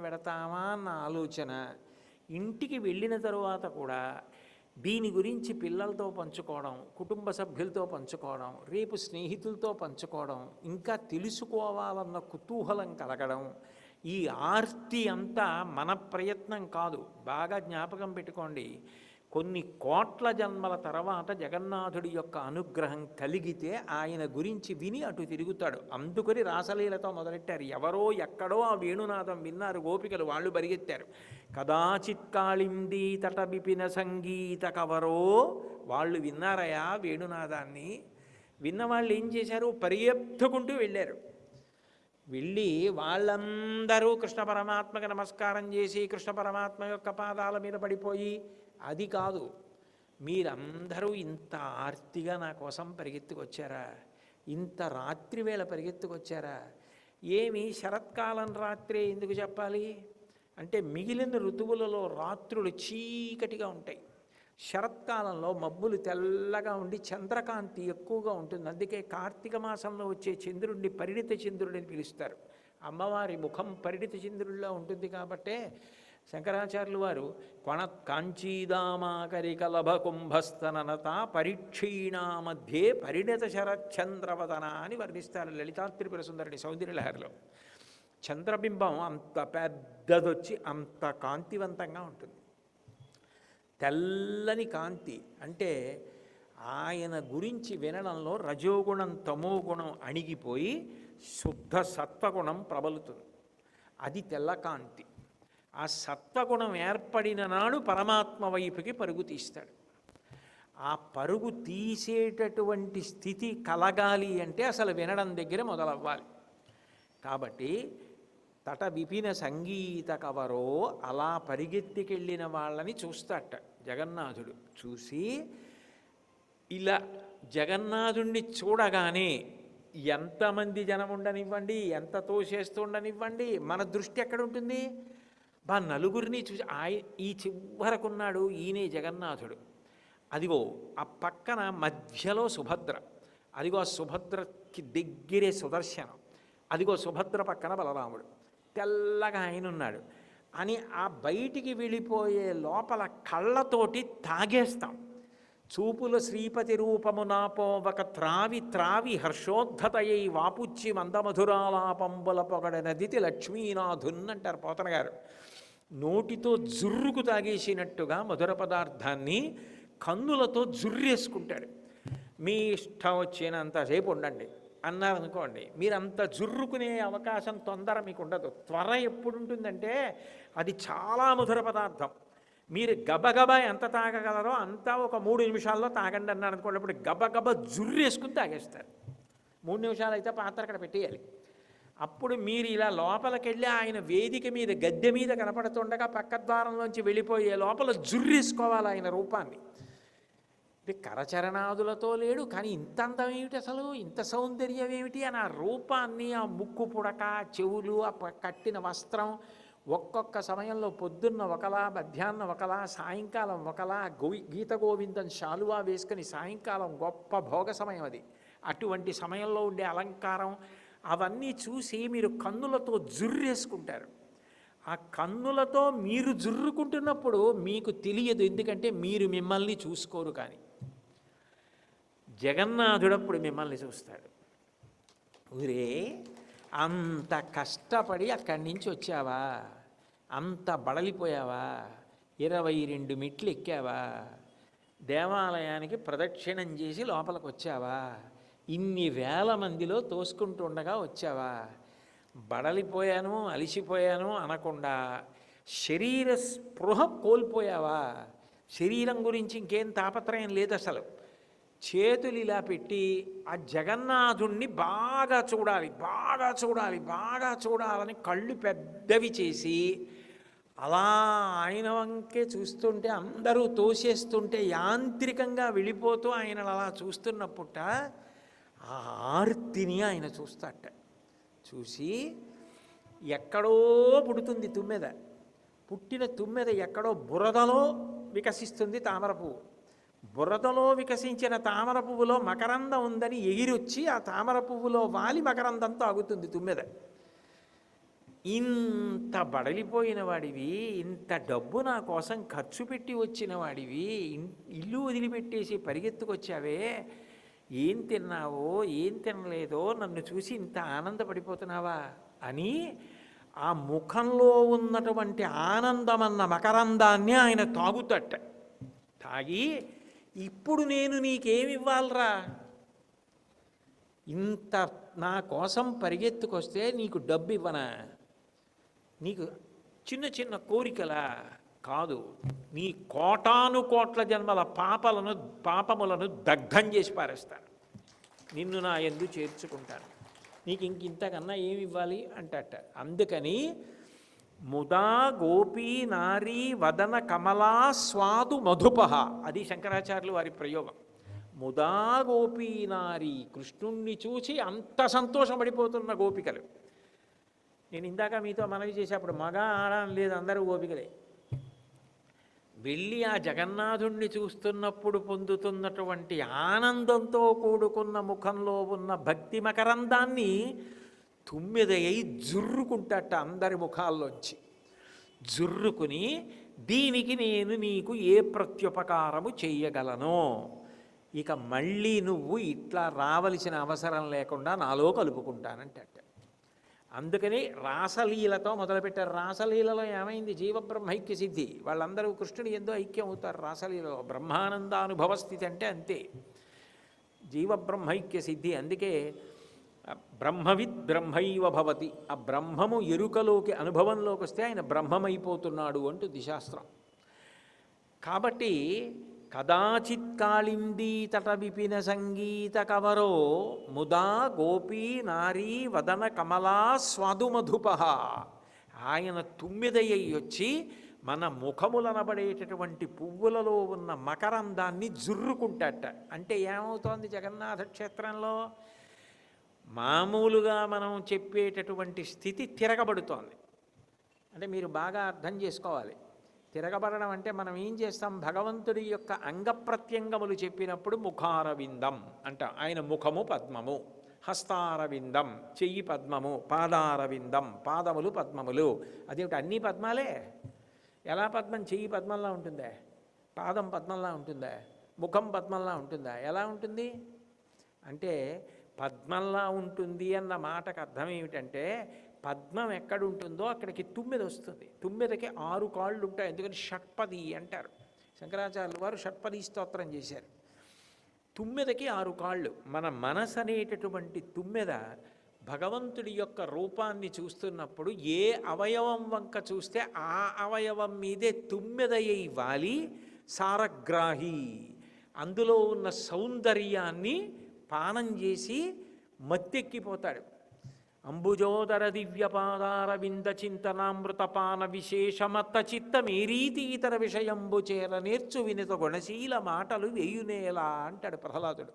పెడతామా అన్న ఆలోచన. ఇంటికి వెళ్ళిన తరువాత కూడా దీని గురించి పిల్లలతో పంచుకోవడం, కుటుంబ సభ్యులతో పంచుకోవడం, రేపు స్నేహితులతో పంచుకోవడం, ఇంకా తెలుసుకోవాలన్న కుతూహలం కలగడం, ఈ ఆర్తి అంతా మన ప్రయత్నం కాదు. బాగా జ్ఞాపకం పెట్టుకోండి, కొన్ని కోట్ల జన్మల తర్వాత జగన్నాథుడి యొక్క అనుగ్రహం కలిగితే ఆయన గురించి విని అటు తిరుగుతాడు. అందుకని రాసలీలతో మొదలెట్టారు. ఎవరో ఎక్కడో ఆ వేణునాదం విన్నారు గోపికలు, వాళ్ళు పరిగెత్తారు. కదాచిత్ కాళిందీ తట బిపిన సంగీత కవరో, వాళ్ళు విన్నారయా వేణునాదాన్ని. విన్నవాళ్ళు ఏం చేశారు? పరిగెత్తుకుంటూ వెళ్ళారు. వెళ్ళి వాళ్ళందరూ కృష్ణ పరమాత్మకి నమస్కారం చేసి కృష్ణ పరమాత్మ యొక్క పాదాల మీద పడిపోయి, అది కాదు, మీరందరూ ఇంత ఆర్తిగా నా కోసం పరిగెత్తుకొచ్చారా? ఇంత రాత్రి వేళ పరిగెత్తుకొచ్చారా? ఏమి శరత్కాలం రాత్రే ఎందుకు చెప్పాలి అంటే, మిగిలిన ఋతువులలో రాత్రులు చీకటిగా ఉంటాయి, శరత్కాలంలో మబ్బులు తెల్లగా ఉండి చంద్రకాంతి ఎక్కువగా ఉంటుంది. అందుకే కార్తీక మాసంలో వచ్చే చంద్రుడిని పరిణిత చంద్రుడిని పిలుస్తారు. అమ్మవారి ముఖం పరిణిత చంద్రుడిలో ఉంటుంది కాబట్టే శంకరాచార్యులు వారు కొణత్కాంచీదామాకరికలభ కుంభస్తననత పరీక్షీణా మధ్యే పరిణత శరచంద్రవదన అని వర్ణిస్తారు లలితాత్రిపుర సుందరుడి సౌందర్యలహరిలో. చంద్రబింబం అంత పెద్దదొచ్చి అంత కాంతివంతంగా ఉంటుంది, తెల్లని కాంతి. అంటే ఆయన గురించి వినడంలో రజోగుణం తమోగుణం అణిగిపోయి శుద్ధ సత్వగుణం ప్రబలుతుంది. అది తెల్లకాంతి. ఆ సత్వగుణం ఏర్పడిన నాడు పరమాత్మ వైపుకి పరుగు తీస్తాడు. ఆ పరుగు తీసేటటువంటి స్థితి కలగాలి అంటే అసలు వినడం దగ్గర మొదలవ్వాలి. కాబట్టి తట విపిన సంగీత కవరో, అలా పరిగెత్తికెళ్ళిన వాళ్ళని చూస్తాట జగన్నాథుడు. చూసి ఇలా జగన్నాథుణ్ణి చూడగానే ఎంతమంది జనం ఉండనివ్వండి, ఎంత తోసేస్తుండనివ్వండి, మన దృష్టి ఎక్కడ ఉంటుంది? నలుగురిని చూసి ఈ చివరకున్నాడు, ఈయనే జగన్నాథుడు. అదిగో ఆ పక్కన మధ్యలో సుభద్ర, అదిగో ఆ సుభద్రకి దగ్గరే సుదర్శనం, అదిగో సుభద్ర పక్కన బలరాముడు, తెల్లగా ఆయన ఉన్నాడు అని ఆ బయటికి వెళ్ళిపోయే లోపల కళ్ళతోటి తాగేస్తాం. చూపుల శ్రీపతి రూపము నాపోవక త్రావి త్రావి హర్షోద్ధతయై వాపుచ్చి మందమధురాలాపంబుల పొగడనదితి లక్ష్మీనాథున్ అంటారు పోతన గారు. నోటితో జుర్రుకు తాగేసినట్టుగా మధుర పదార్థాన్ని కన్నులతో జుర్రేసుకుంటాడు. మీ ఇష్టం వచ్చినంతసేపు ఉండండి అన్నారనుకోండి, మీరు అంత జుర్రుకునే అవకాశం తొందర మీకు ఉండదు. త్వర ఎప్పుడు ఉంటుందంటే అది చాలా మధుర పదార్థం. మీరు గబగబా ఎంత తాగగలరో అంతా ఒక 3 నిమిషాల్లో తాగండి అన్నారు అనుకోండి, అప్పుడు గబగబా జుర్రేసుకుని తాగేస్తారు. 3 నిమిషాలు అయితే పాత్ర అక్కడ పెట్టేయాలి. అప్పుడు మీరు ఇలా లోపలికి వెళ్ళి ఆయన వేదిక మీద గద్దె మీద కనపడుతుండగా పక్క ద్వారంలోంచి వెళ్ళిపోయే లోపల జుర్రేసుకోవాలి ఆయన రూపాన్ని. అంటే కరచరణాదులతో లేడు, కానీ ఇంత అందం ఏమిటి అసలు, ఇంత సౌందర్యం ఏమిటి అని ఆ రూపాన్ని, ఆ ముక్కు పుడక, చెవులు, ఆ కట్టిన వస్త్రం, ఒక్కొక్క సమయంలో పొద్దున్న ఒకలా, మధ్యాహ్నం ఒకలా, సాయంకాలం ఒకలా, గీత గోవిందం శాలువా వేసుకుని సాయంకాలం గొప్ప భోగ సమయం అది. అటువంటి సమయంలో ఉండే అలంకారం అవన్నీ చూసి మీరు కన్నులతో జుర్రేసుకుంటారు. ఆ కన్నులతో మీరు జుర్రుకుంటున్నప్పుడు మీకు తెలియదు, ఎందుకంటే మీరు మిమ్మల్ని చూసుకోరు. కానీ జగన్నాథుడప్పుడు మిమ్మల్ని చూస్తాడు. ఊరే అంత కష్టపడి అక్కడి నుంచి వచ్చావా, అంత బడలిపోయావా, 22 మెట్లు ఎక్కావా, దేవాలయానికి ప్రదక్షిణం చేసి లోపలికి వచ్చావా, ఇన్ని వేల మందిలో తోసుకుంటుండగా వచ్చావా, బడలిపోయాను అలిసిపోయాను అనకుండా శరీర స్పృహ కోల్పోయావా, శరీరం గురించి ఇంకేం తాపత్రయం లేదు అసలు. చేతులు ఇలా పెట్టి ఆ జగన్నాథుణ్ణి బాగా చూడాలి, బాగా చూడాలి, బాగా చూడాలని కళ్ళు పెద్దవి చేసి అలా ఆయన వంకే చూస్తుంటే అందరూ తోసేస్తుంటే యాంత్రికంగా వెళ్ళిపోతూ ఆయన అలా చూస్తున్నప్పుట ఆ ఆర్తిని ఆయన చూస్తాట. చూసి ఎక్కడో పుడుతుంది తుమ్మెద, పుట్టిన తుమ్మెద ఎక్కడో బురదలో వికసిస్తుంది తామర పువ్వు. బురదలో వికసించిన తామర పువ్వులో మకరందం ఉందని ఎగిరొచ్చి ఆ తామర పువ్వులో వాలి మకరందంతో ఆగుతుంది తుమ్మెద. ఇంత బడలిపోయిన వాడివి, ఇంత డబ్బు నా కోసం ఖర్చు పెట్టి వచ్చిన వాడివి, ఇల్లు వదిలిపెట్టేసి పరిగెత్తుకొచ్చావే, ఏం తిన్నావో ఏం తినలేదో నన్ను చూసి ఇంత ఆనందపడిపోతున్నావా అని ఆ ముఖంలో ఉన్నటువంటి ఆనందమన్న మకరందాన్ని ఆయన తాగుతట. తాగి ఇప్పుడు నేను నీకేమివ్వాలరా, ఇంత నా కోసం పరిగెత్తుకొస్తే నీకు డబ్బు ఇవ్వనా, నీకు చిన్న చిన్న కోరికలా కాదు, నీ కోటాను కోట్ల జన్మల పాపములను దగ్ధం చేసి పారేస్తాను, నిన్ను నా యందు చేర్చుకుంటాను, నీకు ఇంతకన్నా ఏమి ఇవ్వాలి అంటట. అందుకని ముదా గోపీ నారీ వదన కమలా స్వాదు మధుపహ, అది శంకరాచార్యులు వారి ప్రయోగం. ముదా గోపీ నారీ, కృష్ణుణ్ణి చూసి అంత సంతోషపడిపోతున్న గోపికలు. నేను ఇందాక మీతో మనవి చేసేప్పుడు మగ ఆడడం లేదు, అందరూ గోపికలే. వెళ్ళి ఆ జగన్నాథుణ్ణి చూస్తున్నప్పుడు పొందుతున్నటువంటి ఆనందంతో కూడుకున్న ముఖంలో ఉన్న భక్తి మకరందాన్ని తుమ్మెదయ్యి జుర్రుకుంటట అందరి ముఖాల్లోంచి. జుర్రుకుని దీనికి నేను నీకు ఏ ప్రత్యుపకారము చెయ్యగలను, ఇక మళ్ళీ నువ్వు ఇట్లా రావలసిన అవసరం లేకుండా నాలో కలుపుకుంటానంటట. అందుకని రాసలీలతో మొదలుపెట్టారు. రాసలీలలో ఏమైంది, జీవబ్రహ్మైక్య సిద్ధి, వాళ్ళందరూ కృష్ణుడు ఎంతో ఐక్యం అవుతారు రాసలీలలో. బ్రహ్మానందానుభవ స్థితి అంటే అంతే, జీవబ్రహ్మైక్య సిద్ధి. అందుకే బ్రహ్మవిద్ బ్రహ్మైవ భవతి, ఆ బ్రహ్మము ఎరుకలోకి అనుభవంలోకి వస్తే ఆయన బ్రహ్మమైపోతున్నాడు అంటుంది శాస్త్రం. కాబట్టి కదాచిత్ కాళిందీ తట విపిన సంగీత కవరో ముదా గోపీ నారీ వదన కమలా స్వాదుమధుప, ఆయన తుమ్మిదయ్యి వచ్చి మన ముఖములనబడేటటువంటి పువ్వులలో ఉన్న మకరందాన్ని జుర్రుకుంటాట. అంటే ఏమవుతోంది జగన్నాథ క్షేత్రంలో, మామూలుగా మనం చెప్పేటటువంటి స్థితి తిరగబడుతోంది. అంటే మీరు బాగా అర్థం చేసుకోవాలి, తిరగబడడం అంటే మనం ఏం చేస్తాం, భగవంతుడి యొక్క అంగప్రత్యంగములు చెప్పినప్పుడు ముఖారవిందం అంట, ఆయన ముఖము పద్మము, హస్తారవిందం చెయ్యి పద్మము, పాదారవిందం పాదములు పద్మములు. అదేమిటి అన్నీ పద్మాలే, ఎలా పద్మం, చెయ్యి పద్మంలా ఉంటుందా, పాదం పద్మంలా ఉంటుందా, ముఖం పద్మంలా ఉంటుందా, ఎలా ఉంటుంది అంటే పద్మంలా ఉంటుంది అన్న మాటకు అర్థం ఏమిటంటే పద్మం ఎక్కడుంటుందో అక్కడికి తుమ్మెద వస్తుంది. తుమ్మెదకి 6 కాళ్ళు ఉంటాయి, ఎందుకని షట్పది అంటారు. శంకరాచార్యులు వారు షట్పది స్తోత్రం చేశారు. తుమ్మెదకి 6 కాళ్ళు. మన మనసు అనేటటువంటి తుమ్మెద భగవంతుడి యొక్క రూపాన్ని చూస్తున్నప్పుడు ఏ అవయవం వంక చూస్తే ఆ అవయవం మీదే తుమ్మెదయ్యి వాలి సారగ్రాహి, అందులో ఉన్న సౌందర్యాన్ని పానం చేసి మత్తెక్కిపోతాడు. అంబుజోదర దివ్యపాదార వింద చింతనామృతపాన విశేషమత్త చిత్త మేరీతి ఇతర విషయంబు చేర నేర్చు వినిత గుణశీల మాటలు వేయునేలా అంటాడు ప్రహ్లాదుడు.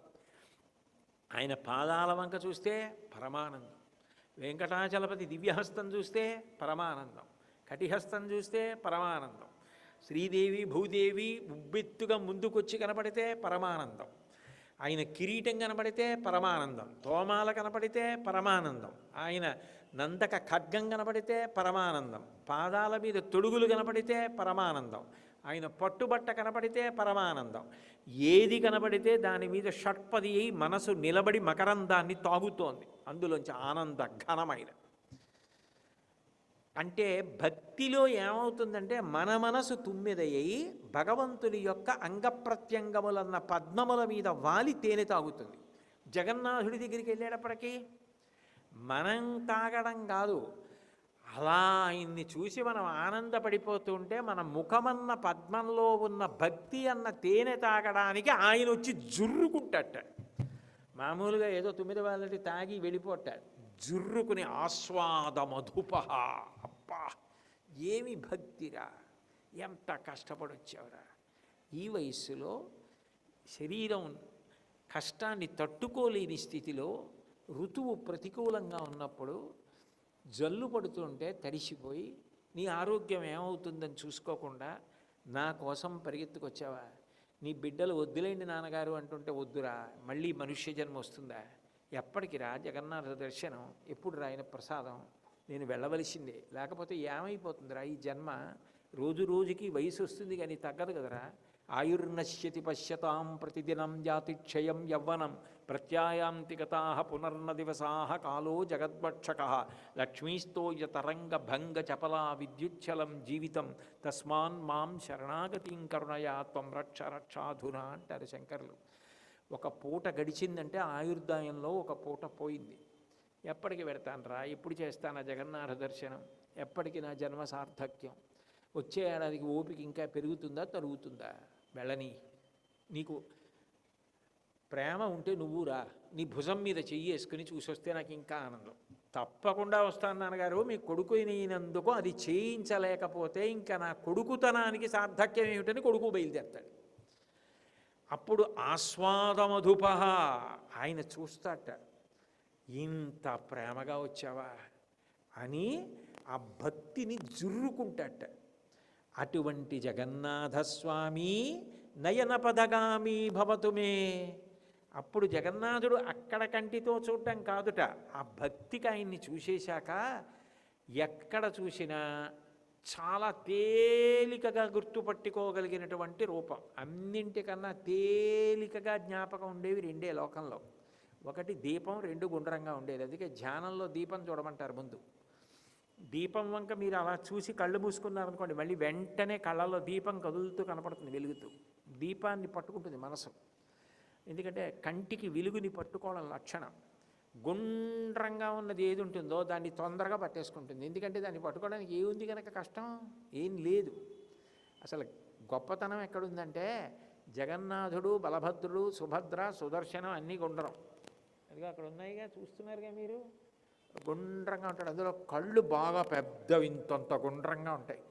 ఆయన పాదాల వంక చూస్తే పరమానందం, వెంకటాచలపతి దివ్యహస్తం చూస్తే పరమానందం, కటిహస్తం చూస్తే పరమానందం, శ్రీదేవి భూదేవి ఉబ్బెత్తుగా ముందుకొచ్చి కనపడితే పరమానందం, ఆయన కిరీటం కనపడితే పరమానందం, తోమాల కనపడితే పరమానందం, ఆయన నందక ఖడ్గం కనపడితే పరమానందం, పాదాల మీద తొడుగులు కనపడితే పరమానందం, ఆయన పట్టుబట్ట కనపడితే పరమానందం. ఏది కనపడితే దాని మీద షట్పది అయి మనసు నిలబడి మకరందాన్ని తాగుతోంది, అందులోంచి ఆనంద ఘనమైన. అంటే భక్తిలో ఏమవుతుందంటే మన మనసు తుమ్మెదయ్యి భగవంతుని యొక్క అంగప్రత్యంగములన్న పద్మముల మీద వాలి తేనె తాగుతుంది. జగన్నాథుడి దగ్గరికి వెళ్ళేటప్పటికీ మనం తాగడం కాదు, అలా ఆయన్ని చూసి మనం ఆనందపడిపోతుంటే మన ముఖమన్న పద్మంలో ఉన్న భక్తి అన్న తేనె తాగడానికి ఆయన వచ్చి జుర్రుకుంటాట. మామూలుగా ఏదో 9 వాళ్ళటి తాగి వెళ్ళిపోతాడు. జుర్రుకుని ఆస్వాద మధుప. అబ్బా ఏమి భక్తిరా, ఎంత కష్టపడొచ్చావురా. ఈ వయస్సులో శరీరం కష్టాన్ని తట్టుకోలేని స్థితిలో ఋతువు ప్రతికూలంగా ఉన్నప్పుడు జల్లు పడుతుంటే తడిసిపోయి నీ ఆరోగ్యం ఏమవుతుందని చూసుకోకుండా నా కోసం పరిగెత్తుకొచ్చావా? నీ బిడ్డలు వద్దులేండి నాన్నగారు అంటుంటే వద్దురా, మళ్ళీ మనుష్య జన్మ వస్తుందా? ఎప్పటికి రా జగన్నాథ దర్శనం, ఎప్పుడు రా ఆయన ప్రసాదం, నేను వెళ్ళవలసిందే, లేకపోతే ఏమైపోతుందిరా ఈ జన్మ, రోజు రోజుకి వయసు వస్తుంది కానీ తగ్గదు కదరా. ఆయుర్నశ్యతి పశ్యతాం ప్రతిదినం జాతిక్షయం యవ్వనం ప్రత్యాయాంతి గతా పునర్న దివసా కాలో జగద్భక్షక లక్ష్మీస్తోయ తరంగ భంగ చపలా విద్యుచ్చలం జీవితం తస్మాన్ మాం శరణాగతిం కరుణయా త్వం రక్ష రక్షాధునా అంటారు శంకరులు. ఒక పూట గడిచిందంటే ఆయుర్దాయంలో ఒక పూట పోయింది. ఎప్పటికి పెడతానరా, ఎప్పుడు చేస్తానా జగన్నాథ దర్శనం, ఎప్పటికి నా జన్మ సార్థక్యం, వచ్చే ఏడాదికి ఓపిక ఇంకా పెరుగుతుందా తరుగుతుందా? వెళ్ళని. నీకు ప్రేమ ఉంటే నువ్వు రా, నీ భుజం మీద చెయ్యి వేసుకుని చూసొస్తే నాకు ఇంకా ఆనందం. తప్పకుండా వస్తాను నాన్నగారు, మీ కొడుకు అయినందుకు అది చేయించలేకపోతే ఇంకా నా కొడుకుతనానికి సార్థక్యం ఏమిటని కొడుకు బయలుదేరతాడు. అప్పుడు ఆస్వాదమధుప ఆయన చూస్తాట, ఇంత ప్రేమగా వచ్చావా అని ఆ భక్తిని జుర్రుకుంటాట. అటువంటి జగన్నాథస్వామి నయనపదగామి భవతుమే. అప్పుడు జగన్నాథుడు అక్కడ కంటితో చూడటం కాదుట, ఆ భక్తికి ఆయన్ని చూసేశాక ఎక్కడ చూసినా చాలా తేలికగా గుర్తుపట్టుకోగలిగినటువంటి రూపం. అన్నింటికన్నా తేలికగా జ్ఞాపకం ఉండేవి రెండే లోకంలో. ఒకటి దీపం, రెండు గుండ్రంగా ఉండేది. అందుకే ధ్యానంలో దీపం చూడమంటారు ముందు. దీపం వంక మీరు అలా చూసి కళ్ళు మూసుకున్నారనుకోండి, మళ్ళీ వెంటనే కళ్ళలో దీపం కదులుతూ కనపడుతుంది, వెలుగుతూ. దీపాన్ని పట్టుకుంటుంది మనసు, ఎందుకంటే కంటికి వెలుగుని పట్టుకోవడం లక్షణం. గుండ్రంగా ఉన్నది ఏది ఉంటుందో దాన్ని తొందరగా పట్టేసుకుంటుంది, ఎందుకంటే దాన్ని పట్టుకోవడానికి ఏముంది కనుక కష్టం ఏం లేదు. అసలు గొప్పతనం ఎక్కడుందంటే జగన్నాథుడు, బలభద్రుడు, సుభద్ర, సుదర్శనం అన్నీ గుండ్రం. అదిగా అక్కడ ఉన్నాయిగా, చూస్తున్నారుగా మీరు, గుండ్రంగా ఉంటాడు. అందులో కళ్ళు బాగా పెద్దవి, ఇంతంత గుండ్రంగా ఉంటాయి,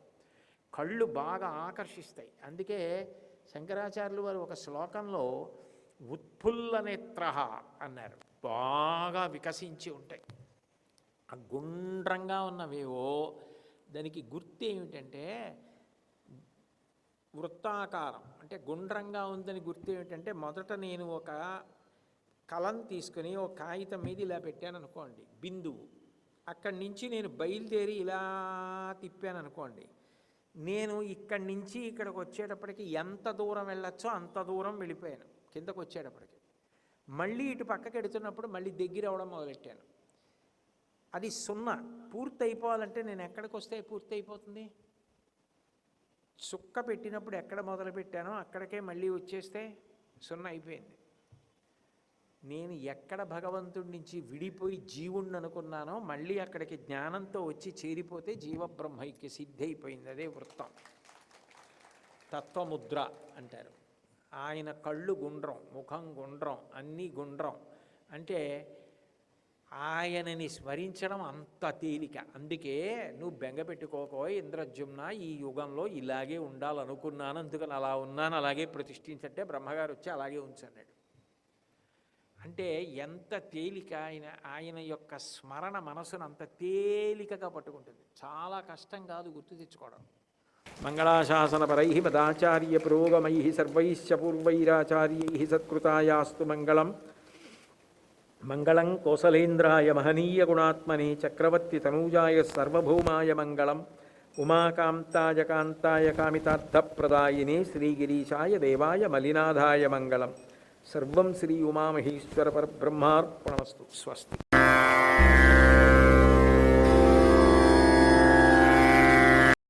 కళ్ళు బాగా ఆకర్షిస్తాయి. అందుకే శంకరాచార్యులు వారు ఒక శ్లోకంలో ఉత్ఫుల్ల నేత్ర అన్నారు, బాగా వికసించి ఉంటాయి. ఆ గుండ్రంగా ఉన్నవేవో దానికి గుర్తు ఏమిటంటే వృత్తాకారం, అంటే గుండ్రంగా ఉందని గుర్తు ఏమిటంటే, మొదట నేను ఒక కలం తీసుకుని ఒక కాగితం మీద ఇలా పెట్టాను అనుకోండి, బిందువు, అక్కడి నుంచి నేను బయలుదేరి ఇలా తిప్పాను అనుకోండి, నేను ఇక్కడి నుంచి ఇక్కడికి వచ్చేటప్పటికి ఎంత దూరం వెళ్ళొచ్చో అంత దూరం వెళ్ళిపోయాను. కిందకు వచ్చేటప్పటికి మళ్ళీ ఇటు పక్కకి ఎడుతున్నప్పుడు మళ్ళీ దగ్గర అవడం మొదలెట్టాను. అది సున్నా. పూర్తి అయిపోవాలంటే నేను ఎక్కడికి వస్తే పూర్తి అయిపోతుంది? చుక్క పెట్టినప్పుడు ఎక్కడ మొదలు పెట్టానో అక్కడికే మళ్ళీ వచ్చేస్తే సున్నా అయిపోయింది. నేను ఎక్కడ భగవంతుడి నుంచి విడిపోయి జీవుణ్ణి అనుకున్నానో మళ్ళీ అక్కడికి జ్ఞానంతో వచ్చి చేరిపోతే జీవబ్రహ్మైక్య సిద్ధి అయిపోయింది. అదే వృత్తం, తత్వముద్ర అంటారు. ఆయన కళ్ళు గుండ్రం, ముఖం గుండ్రం, అన్నీ గుండ్రం. అంటే ఆయనని స్మరించడం అంత తేలిక. అందుకే నువ్వు బెంగ పెట్టుకోకోయ్ ఇంద్రజుమ్న, ఈ యుగంలో ఇలాగే ఉండాలనుకున్నాను, అందుకని అలా ఉన్నాను, అలాగే ప్రతిష్ఠించంటే బ్రహ్మగారు వచ్చి అలాగే ఉంచన్నాడు. అంటే ఎంత తేలిక ఆయన యొక్క స్మరణ మనసును అంత తేలికగా పట్టుకుంటుంది. చాలా కష్టం కాదు గుర్తు తెచ్చుకోవడం. మంగళాశాసనపరై మదాచార్య పురోగమై సర్వైశ్చ పూర్వైరాచార్యై సత్కృతాయాస్తు మంగళం. మంగళం కోసలేంద్రాయ మహనీయ గుణాత్మనే చక్రవర్తి తనూజాయ సర్వభౌమాయ మంగళం. ఉమాకాంతాయ కాంతాయ కామితార్థప్రదాయినే శ్రీగిరీశాయ దేవాయ మలినాథాయ మంగళం. సర్వం శ్రీ ఉమామహేశ్వర పరబ్రహ్మార్పణమస్తు. స్వస్తి.